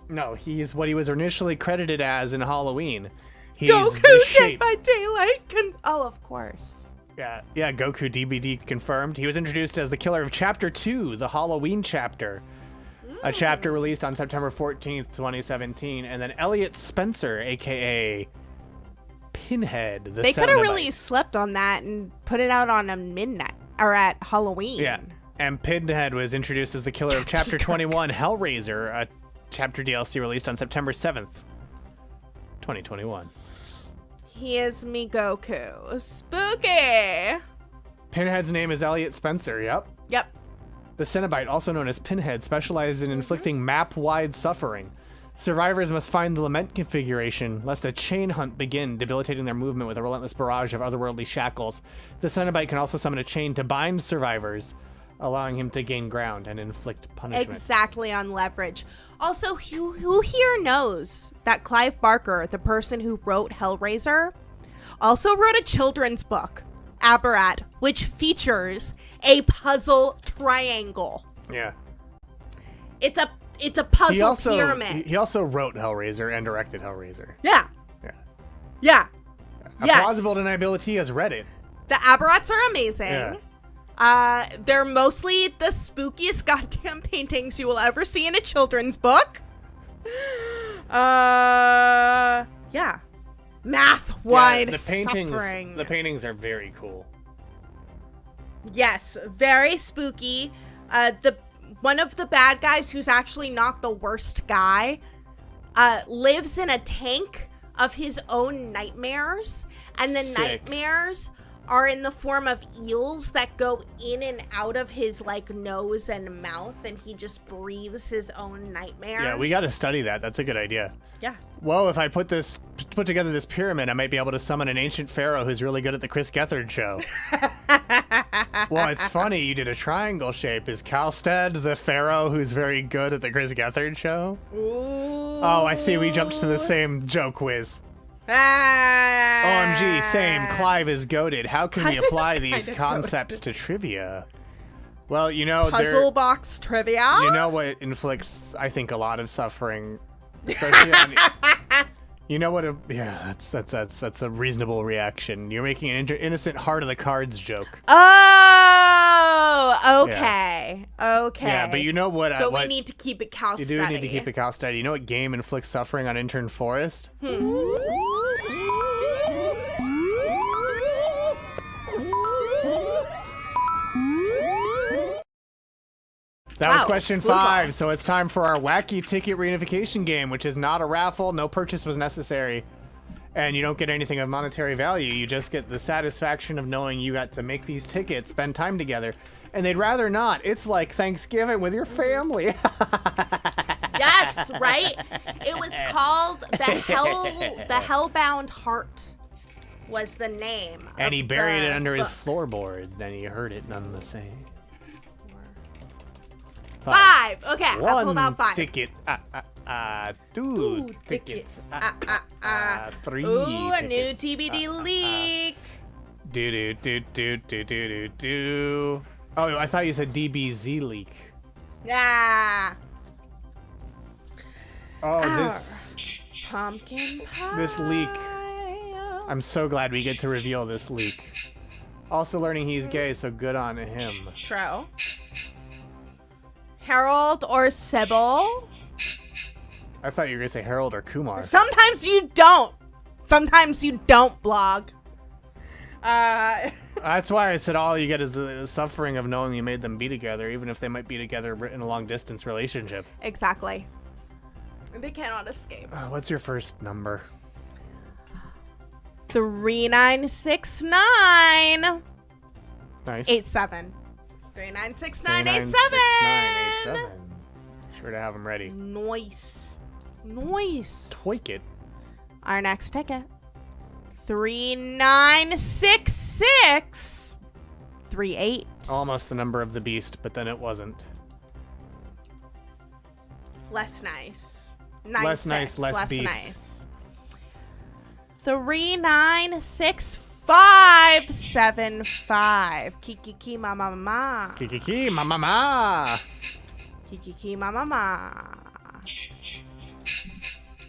C: No, he's what he was initially credited as in Halloween. He's
D: Goku
C: the
D: Dead
C: shape.
D: by Daylight. Oh, of course.
C: Yeah, Goku DBD confirmed. He was introduced as the killer of Chapter 2, the Halloween chapter. A chapter released on September 14th, 2017. And then Elliot Spencer, a.k.a. Pinhead, the
D: They could have
C: Cenobite.
D: really slept on that and put it out on a midnight or at Halloween.
C: Yeah, and Pinhead was introduced as the killer of Chapter 21, Hellraiser, a chapter DLC released on September 7th, 2021.
D: He is me Goku. Spooky.
C: Pinhead's name is Elliot Spencer. Yep.
D: Yep.
C: The Cenobite, also known as Pinhead, specializes in inflicting map-wide suffering. Survivors must find the lament configuration, lest a chain hunt begin, debilitating their movement with a relentless barrage of otherworldly shackles. The Cenobite can also summon a chain to bind survivors, allowing him to gain ground and inflict punishment.
D: Exactly, on leverage. Also, who here knows that Clive Barker, the person who wrote Hellraiser, also wrote a children's book, Aberrat, which features a puzzle triangle.
C: Yeah.
D: It's a puzzle pyramid.
C: He also wrote Hellraiser and directed Hellraiser.
D: Yeah.
C: Yeah.
D: Yeah.
C: A
D: Yes.
C: plausible deniability has read it.
D: The Aberrats are amazing.
C: Yeah.
D: They're mostly the spookiest goddamn paintings you will ever see in a children's book. Yeah. Math wide
C: the paintings.
D: suffering.
C: The paintings are very cool.
D: Yes, very spooky. One of the bad guys, who's actually not the worst guy, lives in a tank of his own nightmares, and the
C: Sick.
D: nightmares are in the form of eels that go in and out of his like nose and mouth, and he just breathes his own nightmares.
C: Yeah, we got to study that. That's a good idea.
D: Yeah.
C: Whoa, if I put together this pyramid, I might be able to summon an ancient pharaoh who's really good at the Chris Gethard show. Well, it's funny, you did a triangle shape. Is Kalstad the pharaoh who's very good at the Chris Gethard show?
D: Ooh.
C: Oh, I see, we jumped to the same joke whiz.
D: Ah.
C: OMG, same, Clive is goated. How can we
D: Clive is
C: apply these
D: kinda
C: concepts to trivia? Well, you know,
D: Puzzle box trivia.
C: you know what inflicts, I think, a lot of suffering, especially on. You know what? Yeah, that's a reasonable reaction. You're making an innocent heart of the cards joke.
D: Oh, okay, okay.
C: Yeah, but you know what?
D: But we need to keep it Cal
C: You do need to keep it Cal Study. You know what game inflicts suffering on Intern Forrest? That was
D: Wow,
C: question
D: flew by.
C: 5, so it's time for our wacky ticket reunification game, which is not a raffle, no purchase was necessary, and you don't get anything of monetary value. You just get the satisfaction of knowing you got to make these tickets, spend time together, and they'd rather not. It's like Thanksgiving with your family.
D: Yes, right? It was called the Hellbound Heart was the name.
C: And he
D: of
C: buried
D: the
C: it under his
D: book.
C: floorboard, then he heard it none the same.
D: 5. Okay, I pulled
C: One
D: out 5.
C: ticket. Two tickets. Three
D: Ooh, a new
C: tickets.
D: TBD leak.
C: Do. Oh, I thought you said DBZ leak.
D: Yeah.
C: Oh,
D: Our
C: this.
D: pumpkin pie.
C: This leak. I'm so glad we get to reveal this leak. Also learning he's gay, so good on him.
D: True. Harold or Sybil?
C: I thought you were gonna say Harold or Kumar.
D: Sometimes you don't. Sometimes you don't, blog.
C: That's why I said all you get is the suffering of knowing you made them be together, even if they might be together in a long distance relationship.
D: Exactly. They cannot escape.
C: What's your first number?
D: 3969
C: Nice.
D: 87. 3969
C: 396987. Sure to have them ready.
D: Nice. Nice.
C: Tweak it.
D: Our next ticket. 3966 38.
C: Almost the number of the beast, but then it wasn't.
D: Less nice.
C: Less nice, less beast.
D: Nice. 396575. Kiki mama mama.
C: Kiki mama.
D: Kiki mama mama.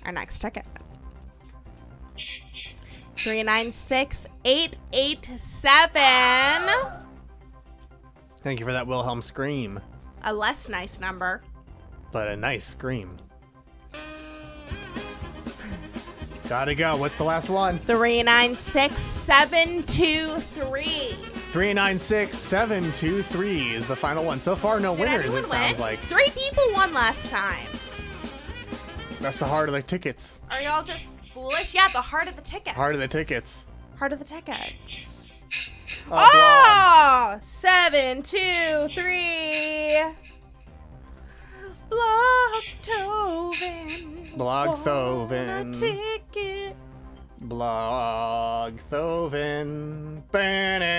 D: Our next ticket. 396887.
C: Thank you for that Wilhelm scream.
D: A less nice number.
C: But a nice scream. Gotta go. What's the last one?
D: 396723.
C: 396723 is the final one. So far, no
D: Did
C: winners,
D: anyone
C: it sounds
D: win?
C: like.
D: 3 people won last time.
C: That's the heart of the tickets.
D: Are y'all just foolish? Yeah, the heart of the ticket.
C: Heart of the tickets.
D: Heart of the tickets. Oh! 7, 2, 3. Blogtoven.
C: Blogtoven.
D: Ticket.
C: Blogtoven.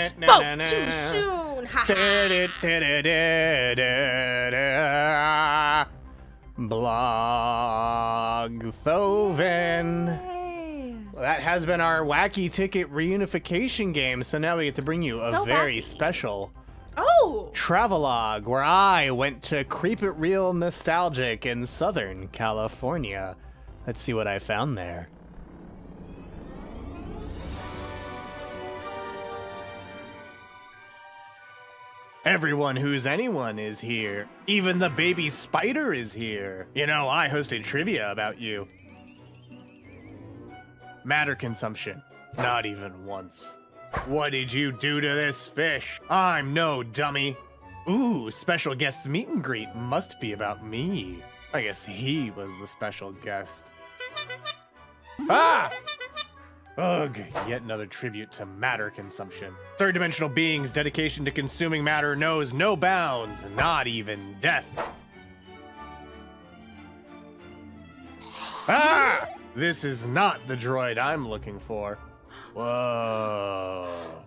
D: Spoke too soon. Ha ha.
C: Blogtoven. That has been our wacky ticket reunification game, so now we get to bring you a
D: So
C: very
D: wacky.
C: special
D: Oh!
C: travelogue where I went to Creep It Real Nostalgic in Southern California. Let's see what I found there. Everyone who's anyone is here. Even the baby spider is here. You know, I hosted trivia about you. Matter consumption. Not even once. What did you do to this fish? I'm no dummy. Ooh, special guest's meet and greet must be about me. I guess he was the special guest. Ah! Ugh, yet another tribute to matter consumption. Third-dimensional beings' dedication to consuming matter knows no bounds, not even death. Ah! This is not the droid I'm looking for. Whoa.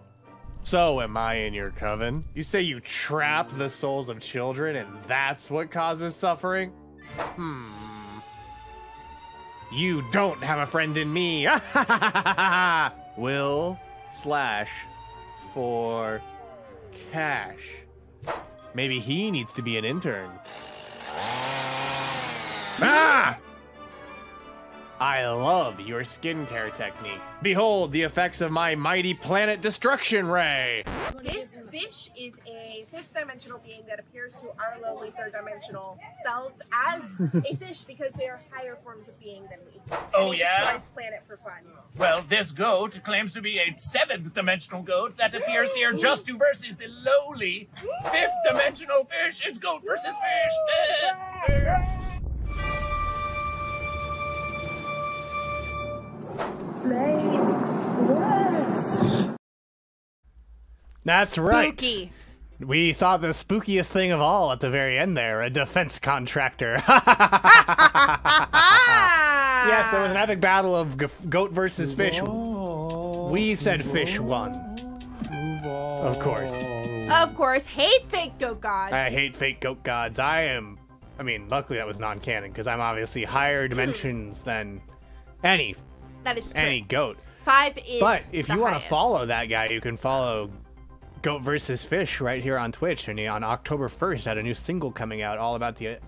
C: So am I in your coven? You say you trap the souls of children and that's what causes suffering? You don't have a friend in me. Will / for cash. Maybe he needs to be an intern. Ah! I love your skincare technique. Behold the effects of my mighty planet destruction ray.
F: This fish is a fifth-dimensional being that appears to our lowly third-dimensional selves as a fish because they are higher forms of being than we.
G: Oh,
F: They
G: yeah?
F: destroy this planet for fun.
G: Well, this goat claims to be a seventh-dimensional goat that appears here just to versus the lowly fifth-dimensional fish. It's goat versus fish.
C: That's right.
D: Spooky.
C: We saw the spookiest thing of all at the very end there, a defense contractor.
D: Ah!
C: Yes, there was an epic battle of goat versus fish. We said fish won. Of course.
D: Of course, hate fake goat gods.
C: I hate fake goat gods. I mean, luckily that was non-canon, because I'm obviously higher dimensions than any
D: That is true.
C: goat.
D: 5 is
C: But if
D: the
C: you want to
D: highest.
C: follow that guy, you can follow Goat vs. Fish right here on Twitch. And on October 1st, had a new single coming out all about the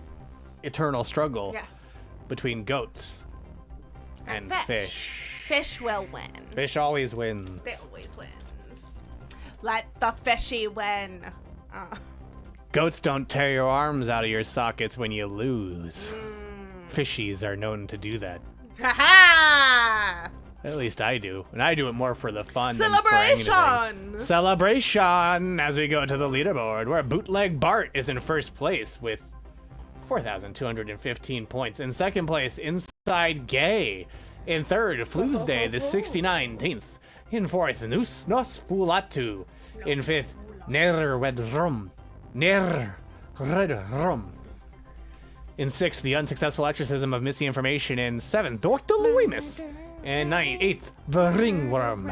C: eternal struggle
D: Yes.
C: between goats and fish.
D: Fish will win.
C: Fish always wins.
D: It always wins. Let the fishy win.
C: Goats don't tear your arms out of your sockets when you lose. Fishies are known to do that.
D: Ha
C: At least I do. And I do it more for the fun than for anything.
D: Celebration!
C: Celebration as we go to the leaderboard, where Bootleg Bart is in first place with 4,215 points. In second place, Inside Gay. In third, Floosday, the 69th. In fourth, Nosfulatu. In fifth, Nerredrum. Nerredrum. In sixth, The Unsuccessful Exorcism of Missing Information. In seventh, Dr. Loomis. In eighth, The Ringworm.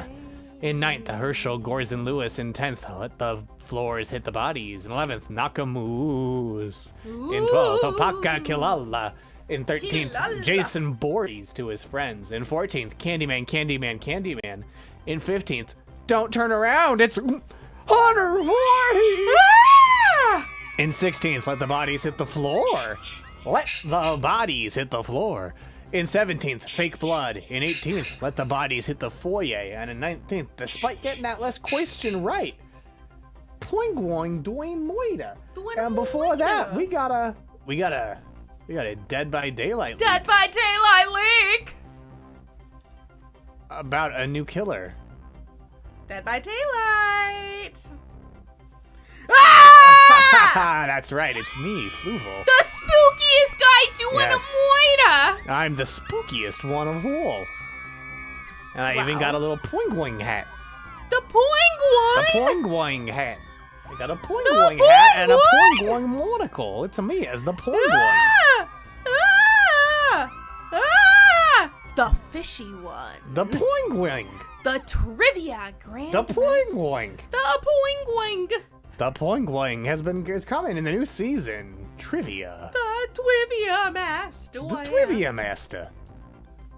C: In ninth, Herschel Gorson Lewis. In 10th, Let the Floors Hit the Bodies. In 11th, Nakamoose. In 12th, Opaka Kilala. In 13th, Jason Voorhees to his friends. In 14th, Candyman. In 15th, Don't Turn Around, it's Hunter Voorhees. In 16th, Let the Bodies Hit the Floor. Let the Bodies Hit the Floor. In 17th, Fake Blood. In 18th, Let the Bodies Hit the Foyer. And in 19th, despite getting that last question right, Poingwoing Dwayne Moida. And before that, we got a Dead by Daylight leak
D: Dead by Daylight leak!
C: about a new killer.
D: Dead by Daylight! Ah!
C: That's right, it's me, Fluval.
D: The spookiest guy doing
C: Yes.
D: a moida!
C: I'm the spookiest one of all. And I even
D: Wow.
C: got a little Poingwoing hat.
D: The Poing
C: The
D: One.
C: Poing hat. I got a Poing hat and a Poing monocle. It's me as the Poing.
D: Ah! Ah! Ah! The fishy one.
C: The Poing.
D: The trivia grand.
C: The Poing.
D: The Poing.
C: The Poing is coming in the new season. Trivia.
D: The trivia master.
C: The Trivia Master.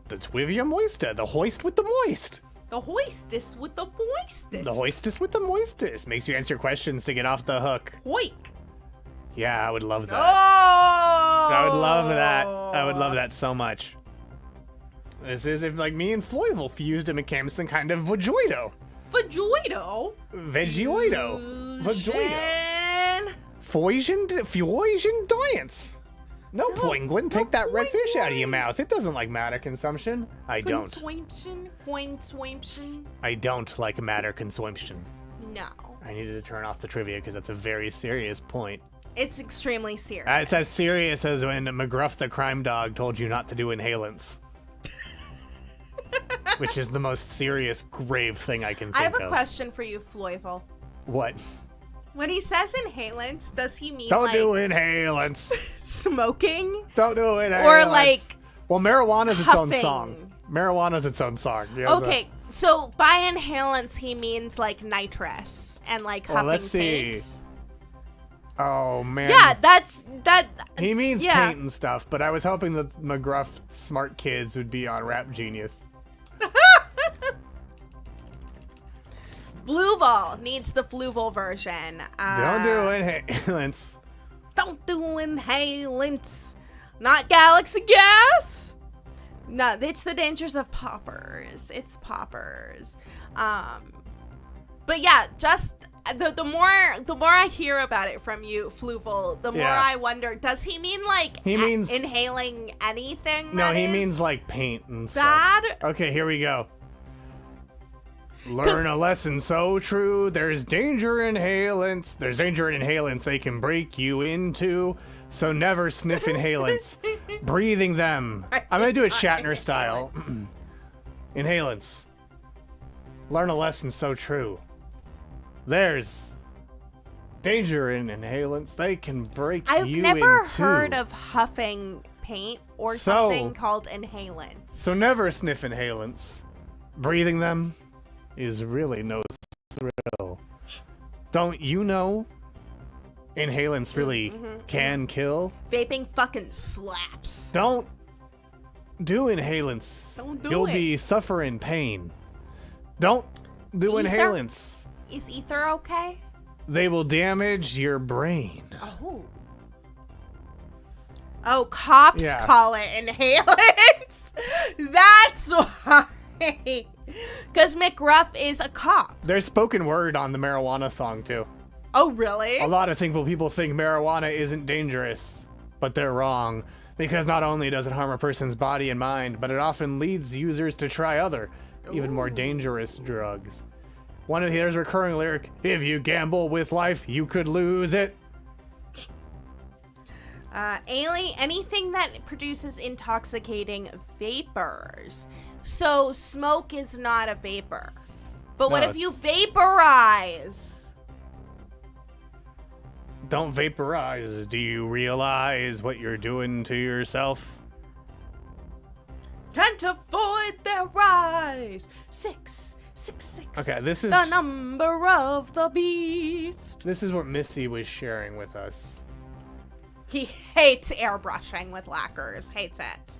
C: The Trivia Moister. The hoist with the moist.
D: The hoistess with the moistest.
C: The hoistess with the moistest. Makes you answer questions to get off the hook.
D: Hoik.
C: Yeah, I would love that.
D: Oh!
C: I would love that. I would love that so much. This is if like me and Floyvel fused and became some kind of Vajoido.
D: Vajoido.
C: Vegioido. Vajoido.
D: Fusion.
C: Fusion dance. No, Poinguin, take that red fish out of your
D: Poinguin.
C: mouth. It doesn't like matter consumption. I don't.
D: Consumption.
C: I don't like matter consumption.
D: No.
C: I needed to turn off the trivia because that's a very serious point.
D: It's extremely serious.
C: It's as serious as when McGruff the crime dog told you not to do inhalants. Which is the most serious, grave thing I can think
D: I have
C: of.
D: a question for you, Floyvel.
C: What?
D: When he says inhalants, does he mean
C: Don't
D: like
C: do inhalants.
D: smoking?
C: Don't do inhalants.
D: Or like
C: well, marijuana's its own
D: huffing.
C: song. Marijuana's its own song. Yeah,
D: Okay, so by inhalants he means like nitrous and like
C: Well,
D: huffing
C: let's see.
D: paint.
C: Oh man.
D: Yeah, that.
C: He means
D: yeah.
C: paint and stuff, but I was hoping that McGruff smart kids would be on Rap Genius.
D: Fluval needs the Fluval version.
C: Don't do inhalants.
D: Don't do inhalants. Not galaxy gas. No, it's the dangers of poppers. It's poppers. But yeah, just the more I hear about it from you, Fluval, the more
C: Yeah.
D: I wonder, does he mean like
C: He means-
D: inhaling anything?
C: No,
D: that
C: he
D: is
C: means like paint and stuff.
D: bad?
C: Okay, here we go. Learn a lesson so true. There's danger in inhalants. There's danger in inhalants. They can break you into. So never sniff inhalants. Breathing them. I'm gonna do it Shatner style. Inhalants. Learn a lesson so true. There's danger in inhalants. They can break
D: I've
C: you
D: never
C: into.
D: heard of huffing paint or
C: So-
D: something called inhalants.
C: So never sniff inhalants. Breathing them is really no thrill. Don't you know? Inhalants really can kill.
D: Vaping fucking slaps.
C: Don't do inhalants.
D: Don't do
C: You'll
D: it.
C: be suffering pain. Don't do
D: Ether?
C: inhalants.
D: Is ether okay?
C: They will damage your brain.
D: Oh. Oh, cops
C: Yeah.
D: call it inhalants. That's why. Because McGruff is a cop.
C: There's spoken word on the marijuana song too.
D: Oh, really?
C: A lot of people think marijuana isn't dangerous, but they're wrong. Because not only does it harm a person's body and mind, but it often leads users to try other, even more dangerous drugs. There's a recurring lyric, if you gamble with life, you could lose it.
D: Anything that produces intoxicating vapors. So smoke is not a vapor. But what
C: No.
D: if you vaporize?
C: Don't vaporize. Do you realize what you're doing to yourself?
D: Can't avoid their rise. 666.
C: Okay, this is-
D: the number of the beast.
C: This is what Missy was sharing with us.
D: He hates airbrushing with lacquers. Hates it.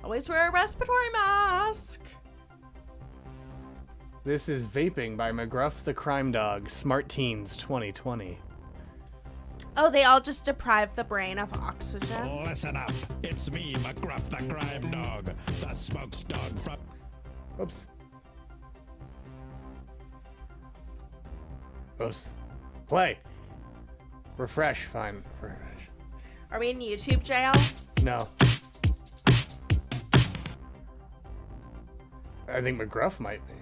D: Always wear a respiratory mask.
C: This is Vaping by McGruff the Crime Dog, Smart Teens 2020.
D: Oh, they all just deprive the brain of oxygen.
E: Listen up. It's me, McGruff the crime dog. The smokes dog from...
C: Oops. Oops. Play. Refresh. Fine. Refresh.
D: Are we in YouTube jail?
C: No. I think McGruff might be.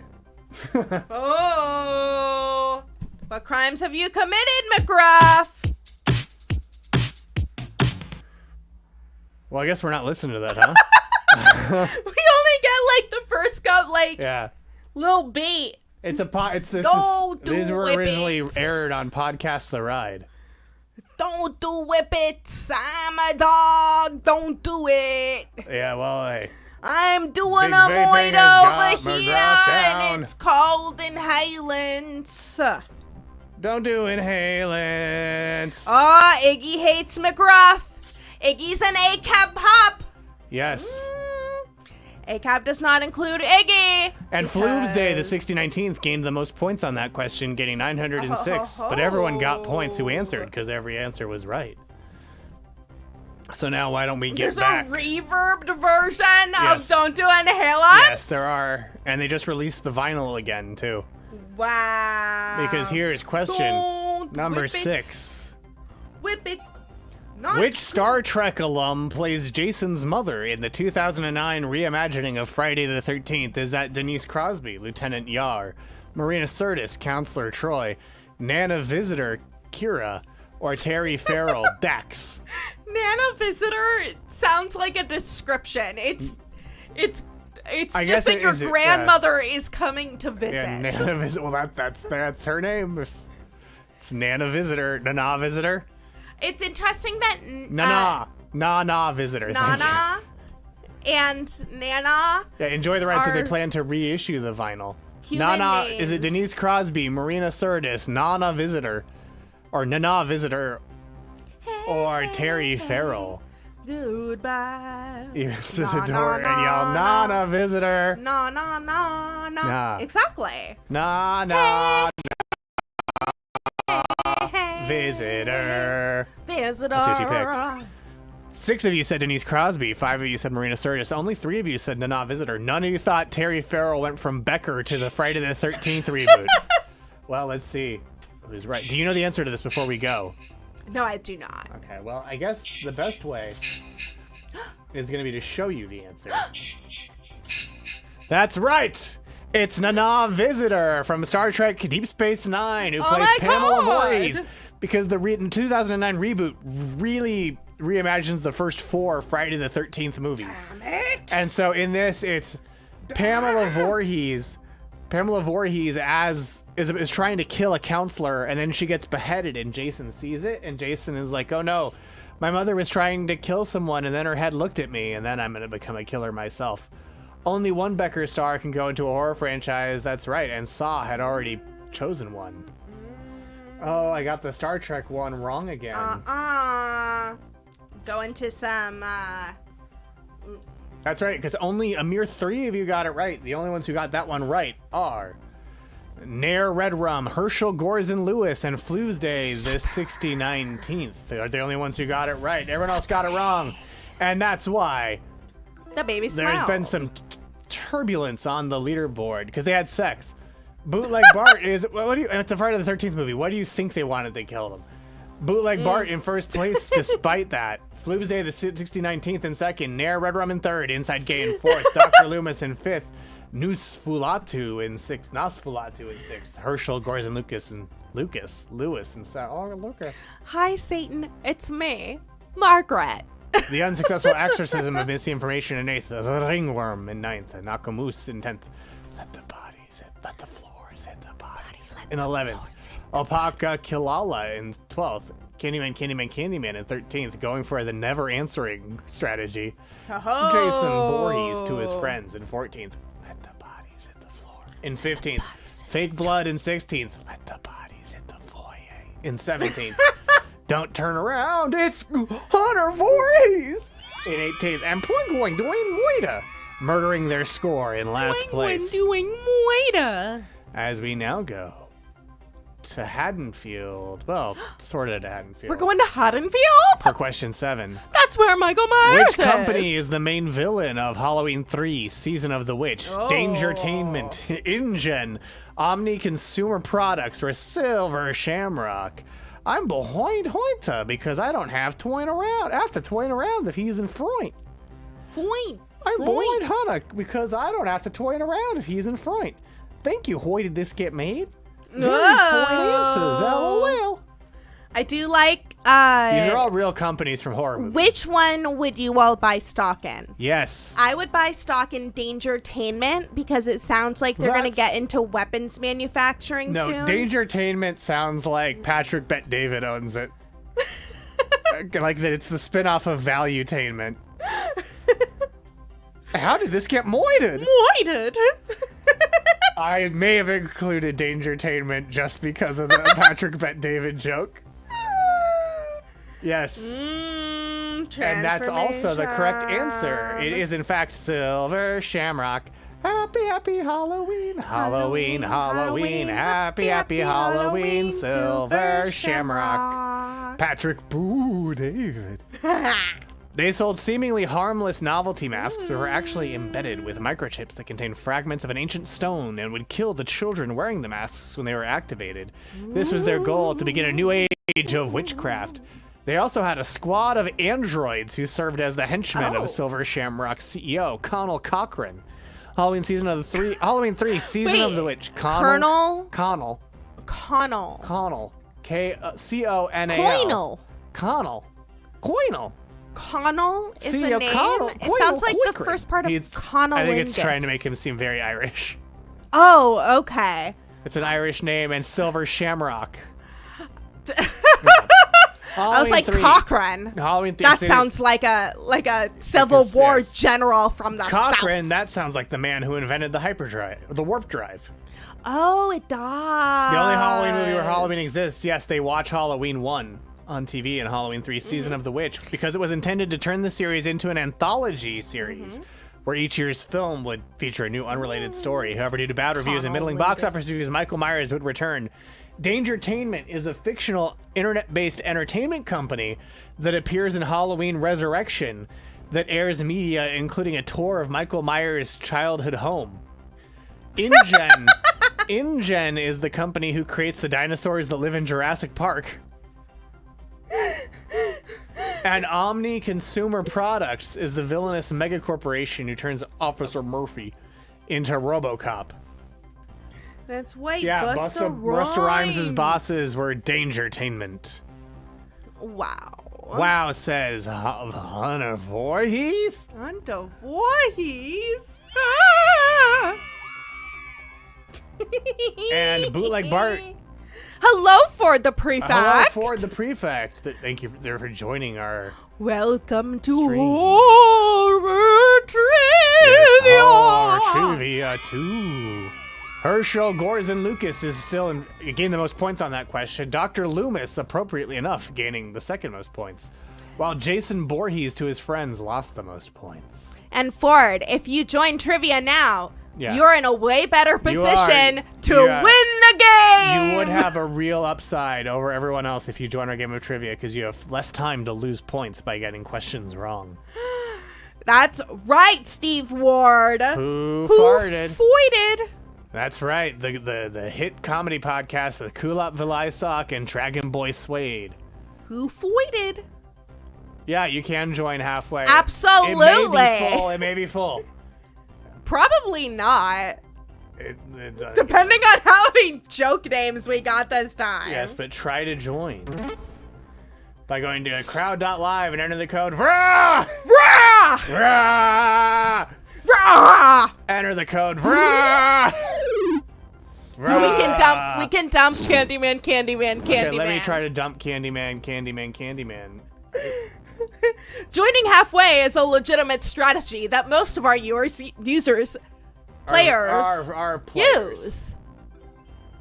D: Oh! What crimes have you committed, McGruff?
C: Well, I guess we're not listening to that, huh?
D: We only get like the first cup, like
C: Yeah.
D: little beat.
C: It's this.
D: Don't
C: These
D: do
C: were originally
D: whippets.
C: aired on Podcast The Ride.
D: Don't do whippets. I'm a dog. Don't do it.
C: Yeah, well, hey.
D: I'm doing
C: Big
D: a
C: vaping
D: void
C: has
D: over
C: got my
D: here,
C: graph down.
D: and it's called inhalants.
C: Don't do inhalants.
D: Oh, Iggy hates McGruff. Iggy's an ACAB pop.
C: Yes.
D: ACAB does not include Iggy.
C: And Floob's Day, the
D: because-
C: 6019th, gained the most points on that question, getting 906. But everyone got points who answered, because every answer was right. So now why don't we get
D: There's
C: back?
D: a reverbed version
C: Yes.
D: of Don't Do Inhalants?
C: Yes, there are. And they just released the vinyl again, too.
D: Wow.
C: Because here's question
D: Don't
C: number
D: whip it.
C: 6.
D: Whip it. Not
C: Which Star Trek alum plays Jason's mother in the 2009 reimagining of Friday the 13th? Is that Denise Crosby, Lieutenant Yar, Marina Sirtis, Counselor Troy, Nana Visitor, Kira, or Terry Farrell, Dax?
D: Nana Visitor sounds like a description. It's
C: I
D: just
C: guess
D: that
C: it
D: your
C: is, yeah.
D: grandmother is coming to visit.
C: Yeah, Nana Visitor. Well, that's her name. It's Nana Visitor, Nana Visitor,
D: It's interesting that
C: Nana Visitor. thank you.
D: Nana and Nana
C: Yeah, enjoy the rights that they
D: are
C: plan to reissue the vinyl.
D: human
C: Nana, is it
D: names.
C: Denise Crosby, Marina Sirtis, Nana Visitor, or Nana Visitor, or Terry Farrell?
D: Goodbye.
C: You to the
D: Na,
C: door
D: na,
C: and yell,
D: na,
C: Nana Visitor,
D: No, no, no, no.
C: Nah.
D: Exactly.
C: Nana
D: Hey,
C: Visitor.
D: visitor.
C: That's who she picked. 6 of you said Denise Crosby, 5 of you said Marina Sirtis, only 3 of you said Nana Visitor. None of you thought Terry Farrell went from Becker to the Friday the 13th reboot. Well, let's see who's right. Do you know the answer to this before we go?
D: No, I do not.
C: Okay, well, I guess the best way is going to be to show you the answer. That's right! It's Nana Visitor from Star Trek Deep Space Nine, who
D: Oh
C: plays
D: my
C: Pamela
D: God!
C: Voorhees. Because the 2009 reboot really reimagines the first 4 Friday the 13th movies. And so in this, it's Pamela Voorhees. Pamela Voorhees is trying to kill a counselor, and then she gets beheaded, and Jason sees it, and Jason is like, "Oh no, my mother was trying to kill someone, and then her head looked at me, and then I'm gonna become a killer myself." Only one Becker star can go into a horror franchise. That's right, and Saw had already chosen one. Oh, I got the Star Trek one wrong again.
D: Go into some,
C: That's right, because only a mere 3 of you got it right. The only ones who got that one right are Nair Redrum, Herschel Gorzen Lewis, and Flu's Day, the 6019th. They are the only ones who got it right. Everyone else got it wrong. And that's why
D: the baby
C: there's
D: smile.
C: been some turbulence on the leaderboard, because they had sex. Bootleg Bart is... What do you... It's a Friday the 13th movie. What do you think they wanted to kill them? Bootleg Bart in first place, despite that. Flu's Day, the 6019th in second. Nair Redrum in third. Inside Gay in fourth. Dr. Loomis in fifth. Nosfulatu in sixth. Herschel, Gorzen Lewis in seventh. Oh, Lucas.
D: Hi, Satan. It's me, Margaret.
C: The unsuccessful exorcism of misinformation in eighth. The ringworm in ninth. Nakamoose in 10th. Let the floors hit the bodies in 11th. Alpaca Kilala in 12th. Candyman in 13th, going for the never answering strategy.
D: Oh.
C: Jason Voorhees to his friends in 14th. Let the bodies hit the floor. In 15th. Fake Blood in 16th. Let the bodies hit the foyer. In 17th. Don't turn around, it's Hunter Voorhees. In 18th. And Plingoing Dwayne Moida murdering their score in last place.
D: Doing Moida.
C: As we now go to Haddonfield. Well, sort of to Haddonfield.
D: We're going to Haddonfield?
C: For question 7.
D: That's where Michael Myers
C: Which company is the main villain of Halloween 3, Season of the Witch? Dangertainment, InGen, Omni Consumer Products, or Silver Shamrock? I'm behind Hointa because I don't have toying around. I have to toying around if he's in front.
D: Point.
C: I'm behind Hunter because I don't have to toying around if he's in front. Thank you, Hoy. Did this get made? Very fine answers. LOL.
D: I do like.
C: These are all real companies from horror movies.
D: Which one would you all buy stock in?
C: Yes.
D: I would buy stock in Dangertainment because it sounds like they're going to
C: That's-
D: get into weapons manufacturing
C: No,
D: soon.
C: Dangertainment sounds like Patrick Bet-David owns it. Like that it's the spin-off of Valuetainment. How did this get moited?
D: Moited.
C: I may have included Dangertainment just because of the Patrick Bet-David joke. Yes. And that's also the correct answer. It is, in fact, Silver Shamrock. Happy, happy Halloween, Halloween, Halloween, happy, happy Halloween, Silver Shamrock. Patrick Boo David. They sold seemingly harmless novelty masks that were actually embedded with microchips that contained fragments of an ancient stone and would kill the children wearing the masks when they were activated. This was their goal, to begin a new age of witchcraft. They also had a squad of androids who served as the henchmen of Silver Shamrock's CEO, Connell Cochran. Halloween 3, Season of the Witch.
D: Colonel?
C: Connell.
D: Connell.
C: Connell. C-O-N-A-L. Connell. Coinel.
D: Connell is
C: See,
D: a
C: O'Connell-
D: name? It
C: Coinel
D: sounds like the
C: Cochran.
D: first part of
C: I think it's
D: Connolingus.
C: trying to make him seem very Irish.
D: Oh, okay.
C: It's an Irish name, and Silver Shamrock.
D: I was like
C: Cochran.
D: Cochrane.
C: Halloween 3.
D: That sounds like a Civil War
C: yes.
D: general from the
C: Cochran,
D: South.
C: that sounds like the man who invented the hyperdrive, the warp drive.
D: Oh, it does.
C: The only Halloween movie where Halloween exists, yes, they watch Halloween 1 on TV and Halloween 3 Season of the Witch because it was intended to turn the series into an anthology series where each year's film would feature a new unrelated story. However, due to bad reviews and middling box office reviews, Michael Myers would return. Dangertainment is a fictional internet-based entertainment company that appears in Halloween Resurrection that airs media including a tour of Michael Myers' childhood home. InGen is the company who creates the dinosaurs that live in Jurassic Park. And Omni Consumer Products is the villainous megacorporation who turns Officer Murphy into RoboCop.
D: That's right,
C: Yeah,
D: Busta
C: Busta Rhymes'
D: Rhymes.
C: bosses were Dangertainment.
D: Wow.
C: Wow, says Hunter Voorhees.
D: Under Voorhees.
C: And Bootleg Bart.
D: Hello, Ford the Prefect.
C: Hello, Ford the Prefect. Thank you there for joining our
D: Welcome to
C: Stream.
D: Horror Trivia.
C: Horror Trivia 2. Herschel Gorzen Lucas is still gained the most points on that question. Dr. Loomis, appropriately enough, gaining the second most points. While Jason Voorhees to his friends lost the most points.
D: And Ford, if you join trivia now,
C: Yeah.
D: you're in a way better
C: You are.
D: position to
C: Yeah.
D: win the game.
C: You would have a real upside over everyone else if you join our game of trivia because you have less time to lose points by getting questions wrong.
D: That's right, Steve Ward.
C: Who farted?
D: Foided.
C: That's right, the hit comedy podcast with Kulop Vilaysack and Dragon Boy Suede.
D: Who foided?
C: Yeah, you can join halfway.
D: Absolutely.
C: It may be full.
D: Probably not.
C: It,
D: Depending on how many joke names we got this time.
C: yes, but try to join by going to crowd.live and enter the code VRAH!
D: Rah!
C: VRAH!
D: Rah!
C: Enter the code VRAH!
D: We can dump Candyman.
C: Okay, let me try to dump Candyman.
D: Joining halfway is a legitimate strategy that most of our players
C: Our players.
D: use.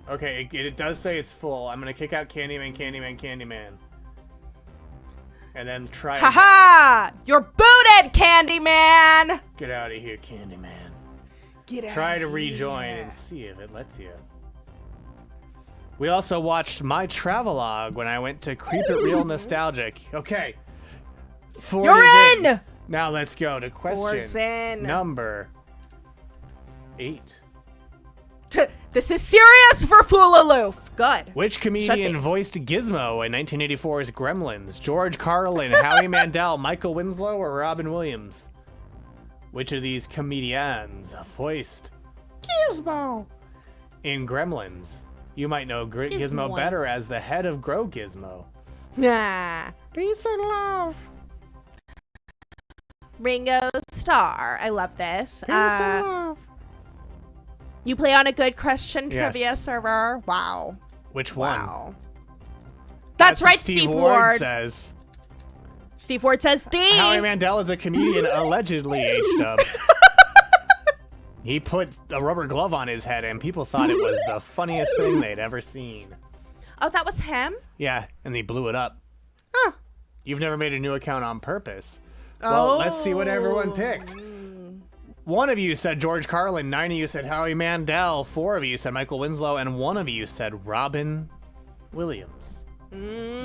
C: Okay, it does say it's full. I'm gonna kick out Candyman. And then try again.
D: Haha! You're booted, Candyman!
C: Get out of here, Candyman.
D: Get out.
C: Try to rejoin and see if it lets you. We also watched my travelogue when I went to Creep It Real Nostalgic. Okay. Ford
D: You're
C: is
D: in!
C: Now let's go to
D: Ford's
C: question
D: in.
C: number 8.
D: This is serious for Fool Aloof. Good.
C: Which comedian
D: be.
C: voiced Gizmo in 1984's Gremlins? George Carlin, Howie Mandel, Michael Winslow, or Robin Williams? Which of these comedians voiced Gizmo in Gremlins? You might know Gizmo
D: Gizmo.
C: better as the head of Grow Gizmo.
D: Nah.
C: Peace and love.
D: Ringo Starr. I love this.
C: Peace and love.
D: You play on a good question
C: Yes.
D: trivia server. Wow.
C: Which one?
D: Wow. That's
C: what
D: right,
C: Steve
D: Steve
C: Ward
D: Ward.
C: says.
D: Steve Ward says D.
C: Howie Mandel is a comedian allegedly H-dub. He put a rubber glove on his head and people thought it was the funniest thing they'd ever seen.
D: Oh, that was him?
C: Yeah, and they blew it up.
D: Huh.
C: You've never made a new account on purpose. Well, let's see what everyone
D: Oh.
C: picked. One of you said George Carlin, 9 of you said Howie Mandel, 4 of you said Michael Winslow, and 1 of you said Robin Williams.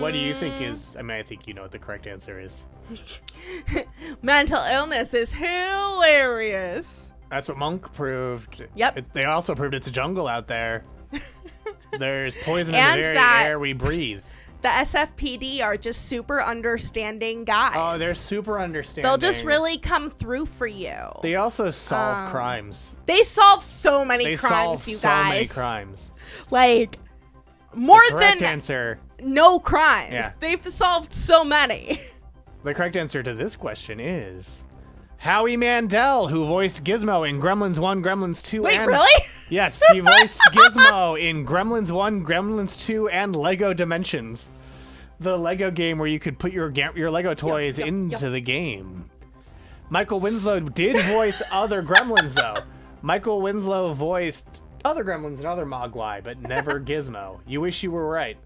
C: What do you think is, I think you know what the correct answer is.
D: Mental illness is hilarious.
C: That's what Monk proved.
D: Yep.
C: They also proved it's a jungle out there. There's poison in
D: And
C: the very
D: that-
C: air we breathe.
D: The SFPD are just super understanding guys.
C: Oh, they're super understanding.
D: They'll just really come through for you.
C: They also solve crimes.
D: They solve so many
C: They
D: crimes,
C: solve
D: you
C: so
D: guys.
C: many crimes.
D: Like, more
C: The correct
D: than
C: answer.
D: no crimes.
C: Yeah.
D: They've solved so many.
C: The correct answer to this question is Howie Mandel, who voiced Gizmo in Gremlins 1, Gremlins 2,
D: Wait,
C: and...
D: really?
C: Yes, he voiced Gizmo in Gremlins 1, Gremlins 2, and Lego Dimensions. The Lego game where you could put your Lego toys into the game. Michael Winslow did voice other Gremlins, though. Michael Winslow voiced other Gremlins and other Mogwai, but never Gizmo. You wish you were right.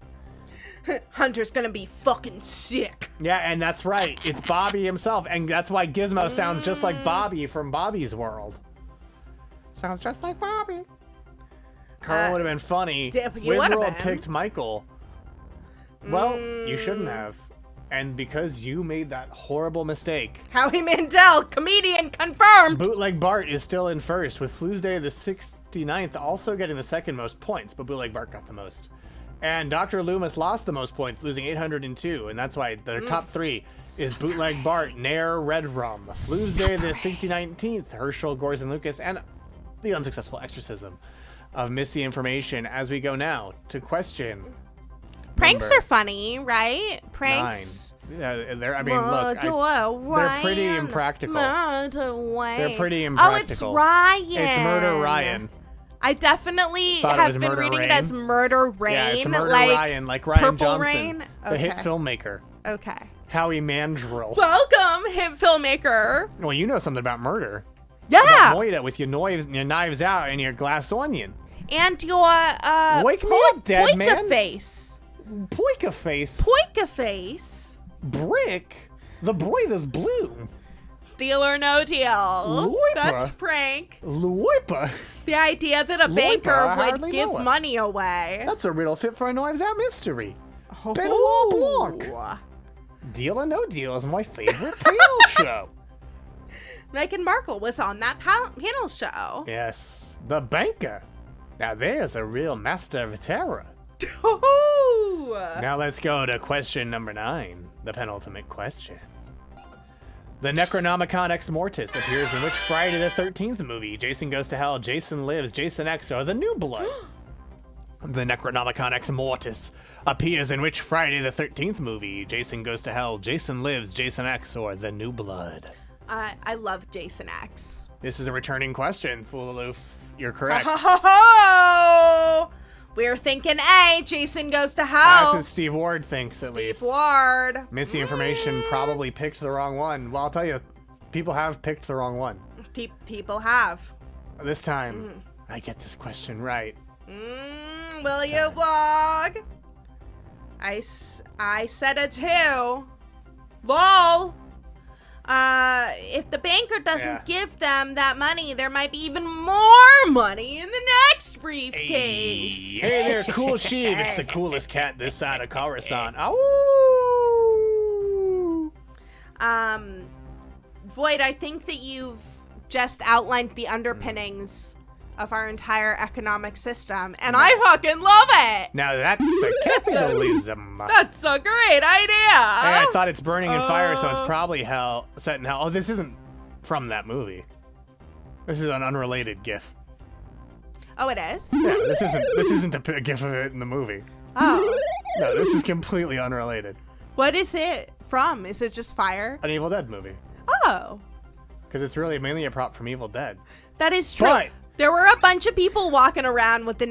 D: Hunter's gonna be fucking sick.
C: Yeah, and that's right. It's Bobby himself, and that's why Gizmo sounds just like Bobby from Bobby's World. Sounds just like Bobby. Carl would have been funny.
D: yeah, he would've
C: Wizworld
D: been.
C: picked Michael. Well, you shouldn't have. And because you made that horrible mistake,
D: Howie Mandel, comedian confirmed.
C: Bootleg Bart is still in first, with Flu's Day the 69th also getting the second most points, but Bootleg Bart got the most. And Dr. Loomis lost the most points, losing 802, and that's why their top 3 is Bootleg Bart, Nair, Red Rum, Flu's Day the 69th, Herschel, Gores, and Lucas, and the unsuccessful exorcism of Missy Information. As we go now to question
D: Pranks
C: number
D: are funny, right?
C: 9.
D: Pranks.
C: They're, I mean, look, they're pretty impractical. They're pretty impractical.
D: Oh, it's Ryan.
C: It's Murder Ryan.
D: I definitely
C: Thought it was
D: have been
C: Murder
D: reading
C: Rain.
D: it as Murder Rain.
C: Yeah, it's Murder
D: like
C: Ryan, like Ryan
D: Purple
C: Johnson,
D: Rain?
C: the hit
D: Okay.
C: filmmaker.
D: Okay.
C: Howie Mandrill.
D: Welcome, hip filmmaker.
C: Well, you know something about murder.
D: Yeah.
C: Moida with your knives out and your glass onion.
D: And your
C: Wake me up, dead man.
D: face.
C: Poika face.
D: Poika face.
C: Brick. The boy that's blue.
D: Deal or no deal.
C: Loipa.
D: That's prank.
C: Loipa.
D: The idea that a
C: Loipa,
D: banker
C: I
D: would
C: hardly
D: give
C: know it.
D: money away.
C: That's a riddle fit for a knives out mystery.
D: Oh.
C: Benoit Blanc. Deal or No Deal is my favorite panel show.
D: Meghan Markle was on that panel show.
C: Yes, the banker. Now there's a real master of terror.
D: Ooh.
C: Now let's go to question number 9, the penultimate question. The Necronomicon Ex Mortis appears in which Friday the 13th movie? Jason Goes to Hell, Jason Lives, Jason X, or The New Blood? The Necronomicon Ex Mortis appears in which Friday the 13th movie? Jason Goes to Hell, Jason Lives, Jason X, or The New Blood?
D: I love Jason X.
C: This is a returning question, Foolaloof. You're correct.
D: Ho ho ho! We're thinking A. Jason Goes to
C: That's
D: Hell.
C: what Steve Ward thinks, at least.
D: Steve Ward.
C: Missy Information probably picked the wrong one. Well, I'll tell you, people have picked the wrong one.
D: People have.
C: This time, I get this question right.
D: Will you blog? I said it too. Lol. If the banker doesn't
C: Yeah.
D: give them that money, there might be even more money in the next briefcase.
C: Hey there, Cool Sheev. It's the coolest cat this side of Coruscant. Ow!
D: Void, I think that you've just outlined the underpinnings of our entire economic system, and I fucking love it.
C: Now that's a capitalism.
D: That's a great idea.
C: Hey, I thought it's burning in fire, so it's probably hell, set in hell. Oh, this isn't from that movie. This is an unrelated GIF.
D: Oh, it is?
C: Yeah, this isn't a GIF of it in the movie.
D: Oh.
C: No, this is completely unrelated.
D: What is it from? Is it just fire?
C: An Evil Dead movie.
D: Oh,
C: Because it's really mainly a prop from Evil Dead.
D: that is true.
C: But-
D: There were a bunch of people walking around with the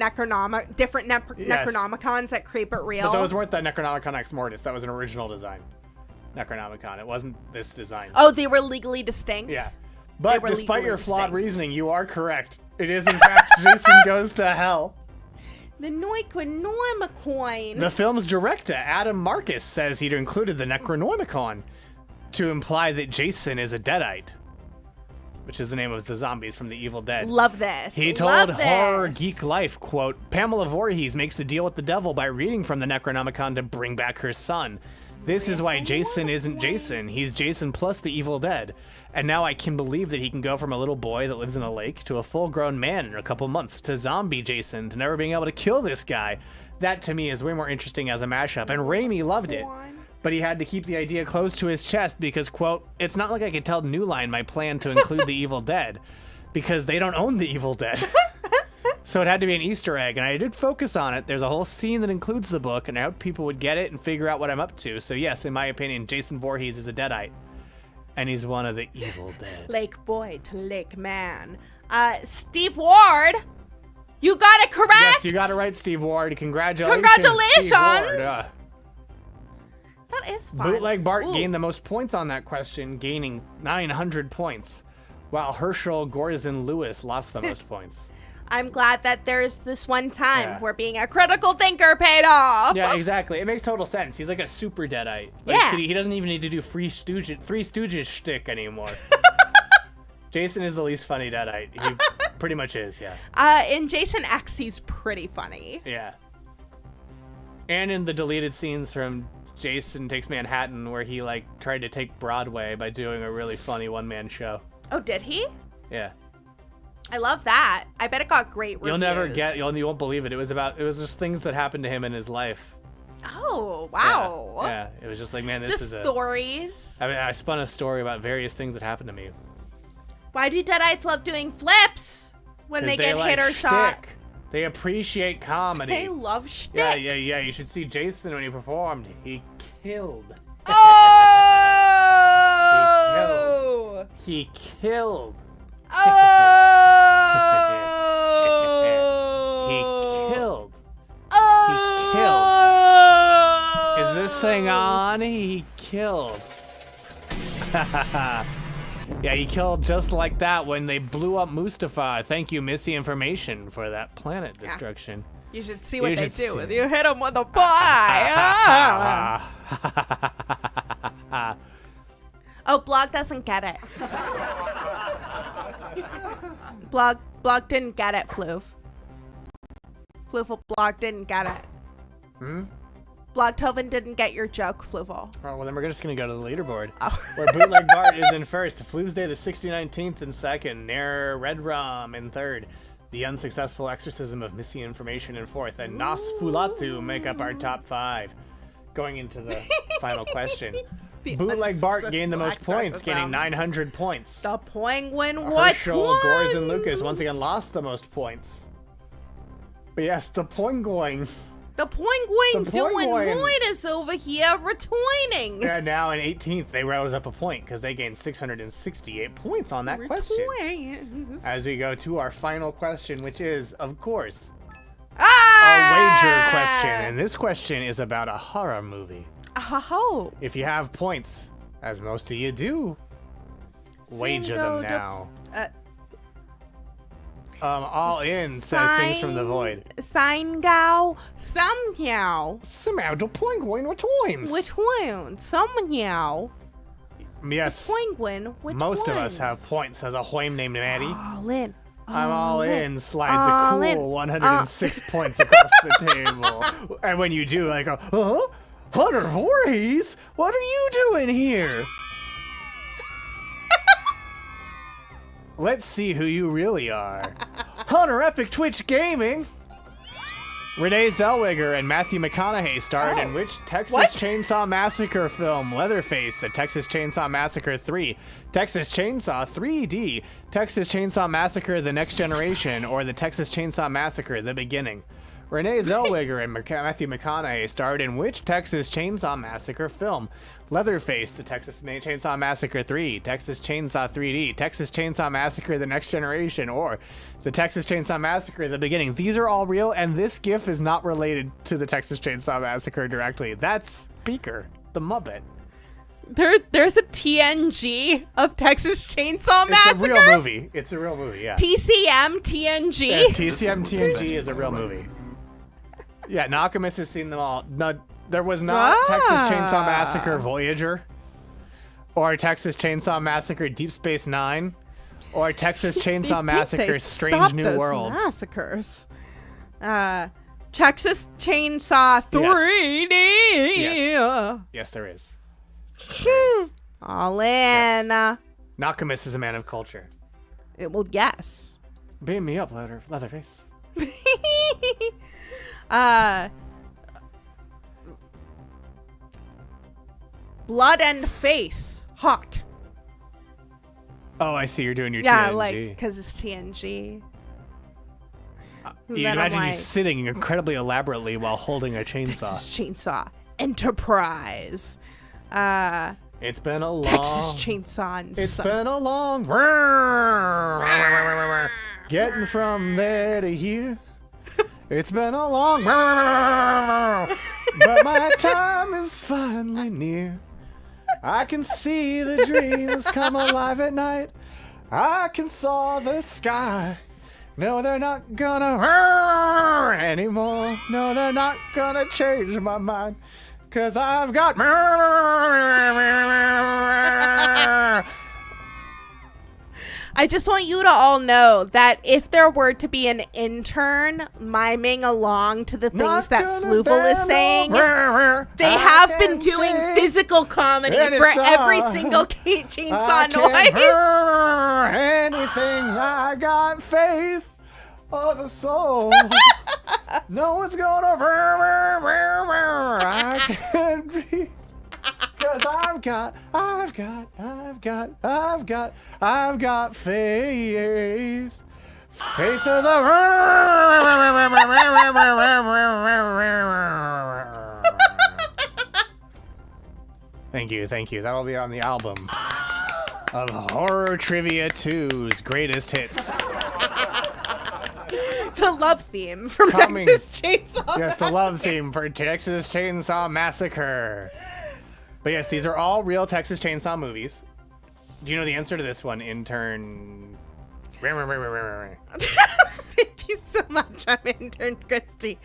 D: different
C: Yes.
D: Necronomicons at Creep It Real.
C: But those weren't the Necronomicon Ex Mortis. That was an original design. Necronomicon. It wasn't this design.
D: Oh, they were legally distinct?
C: Yeah. But
D: were
C: despite your
D: legally
C: flawed
D: distinct.
C: reasoning, you are correct. It is, in fact, Jason Goes to Hell.
D: The Necronomicon.
C: The film's director, Adam Marcus, says he'd included the Necronomicon to imply that Jason is a Deadite, which is the name of the zombies from the Evil Dead.
D: Love this.
C: He
D: Love
C: told Horror
D: this.
C: Geek Life, quote, Pamela Voorhees makes a deal with the devil by reading from the Necronomicon to bring back her son. This is why Jason isn't Jason. He's Jason plus the Evil Dead. And now I can believe that he can go from a little boy that lives in a lake to a full-grown man in a couple months to zombie Jason to never being able to kill this guy. That, to me, is way more interesting as a mashup. And Raimi loved it. But he had to keep the idea close to his chest because, quote, it's not like I could tell New Line my plan to include the Evil Dead because they don't own the Evil Dead. So it had to be an Easter egg, and I did focus on it. There's a whole scene that includes the book, and I hope people would get it and figure out what I'm up to. So yes, in my opinion, Jason Voorhees is a Deadite, and he's one of the Evil Dead.
D: Lake boy to Lake man. Steve Ward, you got it correct.
C: Yes, you got it right, Steve Ward. Congratulations,
D: Congratulations!
C: Steve Ward.
D: That is fun.
C: Bootleg Bart
D: Ooh.
C: gained the most points on that question, gaining 900 points, while Herschel Gorzin Lewis lost the most points.
D: I'm glad that there's this one time
C: Yeah.
D: where being a critical thinker paid off.
C: Yeah, exactly. It makes total sense. He's like a super Deadite. Like,
D: Yeah.
C: He doesn't even need to do Three Stooges shtick anymore. Jason is the least funny Deadite. He pretty much is, yeah.
D: In Jason X, he's pretty funny.
C: Yeah. And in the deleted scenes from Jason Takes Manhattan, where he like tried to take Broadway by doing a really funny one-man show.
D: Oh, did he?
C: Yeah.
D: I love that. I bet it got great reviews.
C: You'll never get. You won't believe it. It was just things that happened to him in his life.
D: Oh,
C: Yeah.
D: wow.
C: Yeah. It was just like, man, this
D: Just
C: is a.
D: stories.
C: I mean, I spun a story about various things that happened to me.
D: Why do Deadites love doing flips when
C: 'Cause
D: they get
C: like
D: hit or shot?
C: shtick. They appreciate comedy.
D: They love shtick.
C: Yeah. You should see Jason when he performed. He killed.
D: Oh!
C: He killed.
D: Oh!
C: He killed.
D: Oh!
C: Is this thing on? He killed. Yeah, he killed just like that when they blew up Mustafar. Thank you, Missy Information, for that planet destruction.
D: You should see what
C: You
D: they
C: should
D: do
C: see
D: when
C: it.
D: you hit them with a pie. Ah. Oh, Blog doesn't get it. Blog didn't get it, Floof. Blog didn't get it. Blogtoven didn't get your joke, Floofle.
C: Oh, well, then we're just going to go to the leaderboard,
D: Oh.
C: where Bootleg Bart is in first, Floofsday the 6019th in second, Nair Red Rum in third, The Unsuccessful Exorcism of Missy Information in fourth, and Nosfulatu make up our top five. Going into the final question.
D: The
C: Bootleg Bart gained the most
D: Unsuccessful
C: points, getting
D: Exorcism.
C: 900 points.
D: The penguin, what
C: Herschel, Gores, and
D: ones?
C: Lucas once again lost the most points. But yes, the Penguin.
D: The penguin
C: The
D: doing
C: penguin.
D: Moitus over here returning.
C: And now in 18th, they rose up a point because they gained 668 points on that question.
D: Returns.
C: As we go to our final question, which is, of course, a
D: Ah!
C: wager question. And this question is about a horror movie.
D: Oh,
C: If you have points, as most of you do, wager them
D: Singo
C: now.
D: uh,
C: All in says things from the void.
D: Signgao, somehow.
C: Somehow the penguin returns.
D: Which one? Somehow.
C: Yes,
D: Penguin, which
C: most of us
D: ones?
C: have points. Says a hoime named Maddie.
D: All in.
C: I'm all in. Slides
D: All
C: a
D: in.
C: cool 106 points across the table. And when you do, I go, huh? Hunter Voorhees? What are you doing here? Let's see who you really are. Hunter Epic Twitch Gaming. Renee Zellweger and Matthew McConaughey starred in which Texas
D: What?
C: Chainsaw Massacre film? Leatherface, The Texas Chainsaw Massacre 3, Texas Chainsaw 3D, Texas Chainsaw Massacre The Next Generation, or The Texas Chainsaw Massacre The Beginning. Renee Zellweger and Matthew McConaughey starred in which Texas Chainsaw Massacre film? Leatherface, The Texas Chainsaw Massacre 3, Texas Chainsaw 3D, Texas Chainsaw Massacre The Next Generation, or The Texas Chainsaw Massacre The Beginning. These are all real, and this GIF is not related to the Texas Chainsaw Massacre directly. That's Beaker, the Muppet.
D: There's a TNG of Texas Chainsaw Massacre.
C: It's a real movie. It's a real movie, yeah.
D: TCM TNG.
C: Yes, TCM TNG is a real movie. Yeah, Nakamis has seen them all. No, there was not Texas Chainsaw Massacre Voyager, or Texas Chainsaw Massacre Deep Space Nine, or Texas Chainsaw Massacre Strange New Worlds.
D: Massacres. Texas Chainsaw 3D.
C: Yes, there is.
D: All in.
C: Yes. Nakamis is a man of culture.
D: Well, yes.
C: Beam me up, Leatherface.
D: Blood and Face. Hot.
C: Oh, I see. You're doing your
D: Yeah,
C: TNG.
D: like, because it's TNG.
C: You
D: Then I'm
C: imagine you
D: like-
C: sitting incredibly elaborately while holding a chainsaw.
D: Texas Chainsaw Enterprise.
C: It's been a long...
D: Texas Chainsaw and
C: It's
D: Son-
C: been a long... Getting from there to here. It's been a long... But my time is finally near. I can see the dreams come alive at night. I can saw the sky. No, they're not gonna anymore. No, they're not gonna change my mind. 'Cause I've got...
D: I just want you to all know that if there were to be an intern miming along to the things that Fluval is saying, they have been doing physical comedy for every single chainsaw noise.
C: Anything, I got faith of the soul. No one's gonna I can be, 'cause I've got faith. Faith of the Thank you. That'll be on the album of Horror Trivia 2's greatest hits.
D: The love theme from
C: Coming-
D: Texas Chainsaw.
C: Yes, the love theme for Texas Chainsaw Massacre. But yes, these are all real Texas Chainsaw movies. Do you know the answer to this one, intern?
D: Thank you so much. I'm intern Christy.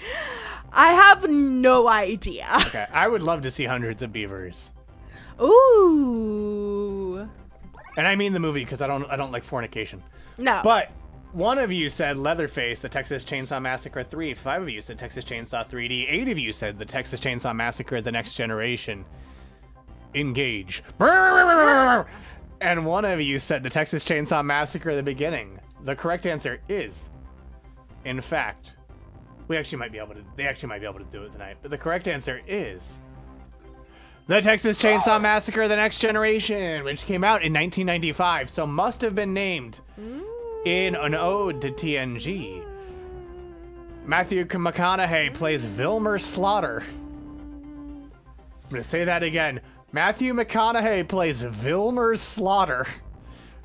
D: I have no idea.
C: Okay, I would love to see Hundreds of Beavers.
D: Ooh.
C: And I mean the movie because I don't like fornication.
D: No.
C: But one of you said Leatherface, the Texas Chainsaw Massacre 3. 5 of you said Texas Chainsaw 3D. 8 of you said the Texas Chainsaw Massacre, The Next Generation. Engage. And one of you said the Texas Chainsaw Massacre, The Beginning. The correct answer is, in fact, they actually might be able to do it tonight. But the correct answer is the Texas Chainsaw Massacre, The Next Generation, which came out in 1995, so must have been named in an ode to TNG. Matthew McConaughey plays Vilmer Slaughter. I'm going to say that again. Matthew McConaughey plays Vilmer Slaughter,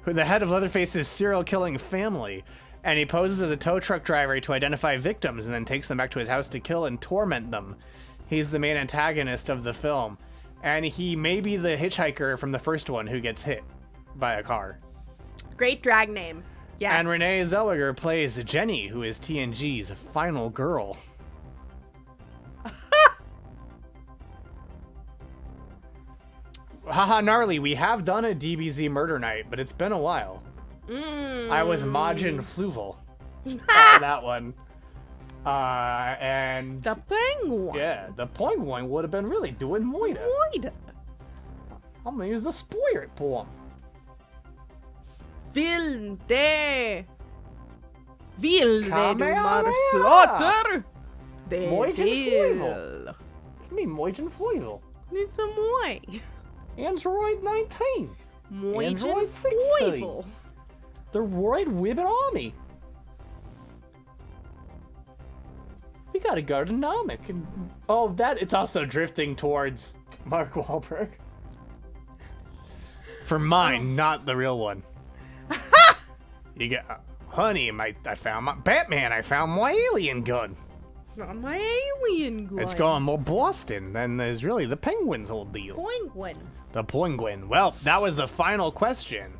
C: who the head of Leatherface's serial-killing family, and he poses as a tow truck driver to identify victims and then takes them back to his house to kill and torment them. He's the main antagonist of the film, and he may be the hitchhiker from the first one who gets hit by a car.
D: Great drag name. Yes.
C: And Renee Zellweger plays Jenny, who is TNG's final girl. Haha, gnarly, we have done a DBZ murder night, but it's been a while. I was Majin Fluval on that one. And
D: The penguin.
C: yeah, the penguin would have been really doing Moida.
D: Moida.
C: I'm gonna use the spirit poem.
D: Vilde du
C: Kamehameha.
D: mar slaughter. Det
C: Moigen
D: vill.
C: It's me, Moijin Fluval.
D: It's a moi.
C: Android 19.
D: Moigen
C: Android 16.
D: Fluval.
C: The Roid Ribbon Army. We got a Gardenomic. And, oh, it's also drifting towards Mark Wahlberg. For mine, not the real one. You get, honey, I found my Batman. I found my alien gun.
D: On my alien gun.
C: It's going more Boston than there's really the Penguins' whole deal.
D: Penguin.
C: The Penguin. Well, that was the final question.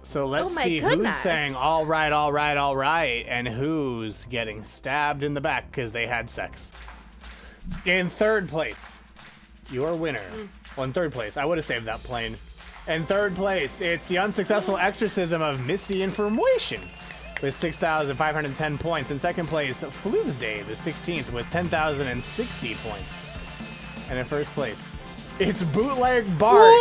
C: So let's see who's saying all right, all right, all right, and who's getting stabbed in the back because they had sex. In third place, your winner. Well, in third place, I would have saved that plane. In third place, it's the unsuccessful exorcism of misinformation with 6,510 points. In second place, Floomsday, the 16th, with 10,060 points. And in first place, it's Bootleg Bart,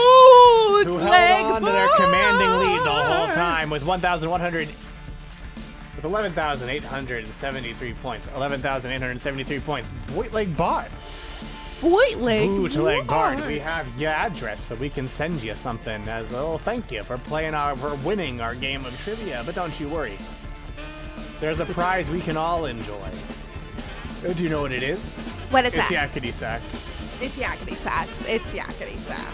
C: who held on to their commanding lead the whole time with 11,873 points. 11,873 points. Bootleg Bart. Bootleg Bart. We have your address so we can send you something as a little thank you for winning our game of trivia. But don't you worry. There's a prize we can all enjoy. Do you know what it is?
D: What is
C: It's
D: that?
C: Yakety Sax.
D: It's Yakety Sax. It's Yakety Sax.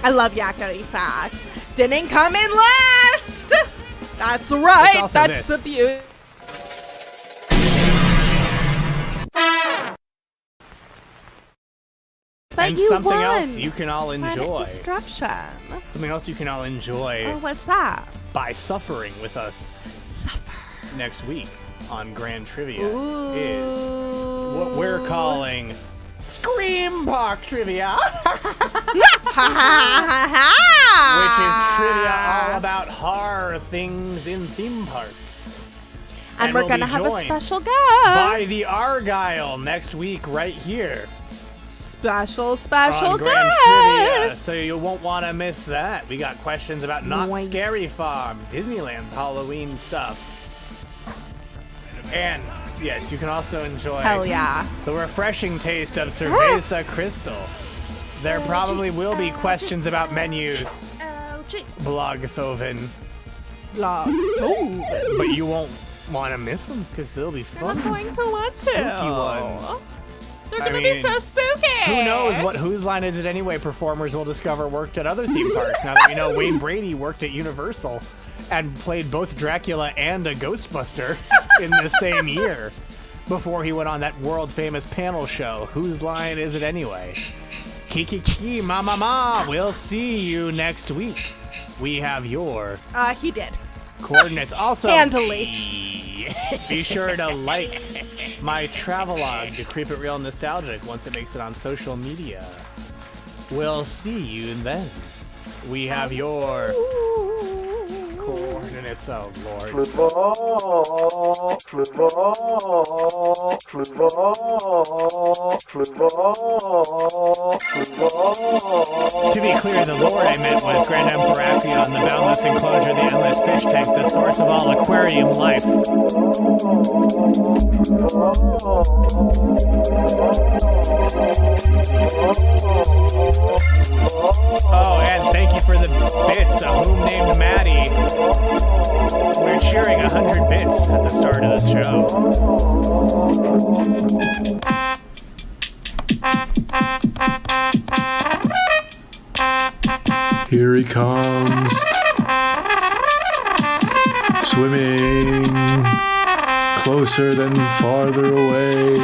D: I love Yakety Sax. Didn't come in last! That's right.
C: also
D: That's
C: this.
D: the beauty. But
C: And
D: you
C: something
D: won.
C: else you can all
D: Planet
C: enjoy.
D: Destruction.
C: Something else you can all enjoy
D: Oh, what's that?
C: by suffering with us
D: Suffer.
C: next week on Grand Trivia is what we're calling Scream Park Trivia, which is trivia all about horror things in theme parks.
D: And we're
C: we'll
D: gonna
C: be
D: have a
C: joined
D: special guest.
C: by the Argyle next week right here
D: Special
C: on Grand Trivia,
D: guest.
C: so you won't want to miss that. We got questions about Not
D: Nice.
C: Scary Farm, Disneyland's Halloween stuff. And yes, you can also enjoy
D: Hell yeah.
C: the refreshing taste of Cerveza Crystal. There probably will be questions about menus, Blogthoven, but you won't want to miss them because they'll be fun.
D: I'm going to want to.
C: Spooky ones.
D: They're
C: I
D: gonna
C: mean,
D: be so spooky.
C: Who knows what Whose Line Is It Anyway performers will discover worked at other theme parks now that we know Wayne Brady worked at Universal and played both Dracula and a Ghostbuster in the same year before he went on that world famous panel show, Whose Line Is It Anyway? Kiki ma ma ma, we'll see you next week. We have your
D: He did.
C: coordinates. Also,
D: Handily.
C: be sure to like my travelogue to Creep It Real Nostalgic once it makes it on social media. We'll see you then. We have your coordinates. Oh, Lord. To be clear, the Lord I meant was Grand Emperor Apion, the boundless enclosure, the endless fish tank, the source of all aquarium life. Oh, and thank you for the bits. A whom named Maddie. We're cheering 100 bits at the start of the show.
B: Here he comes. Swimming closer than farther away.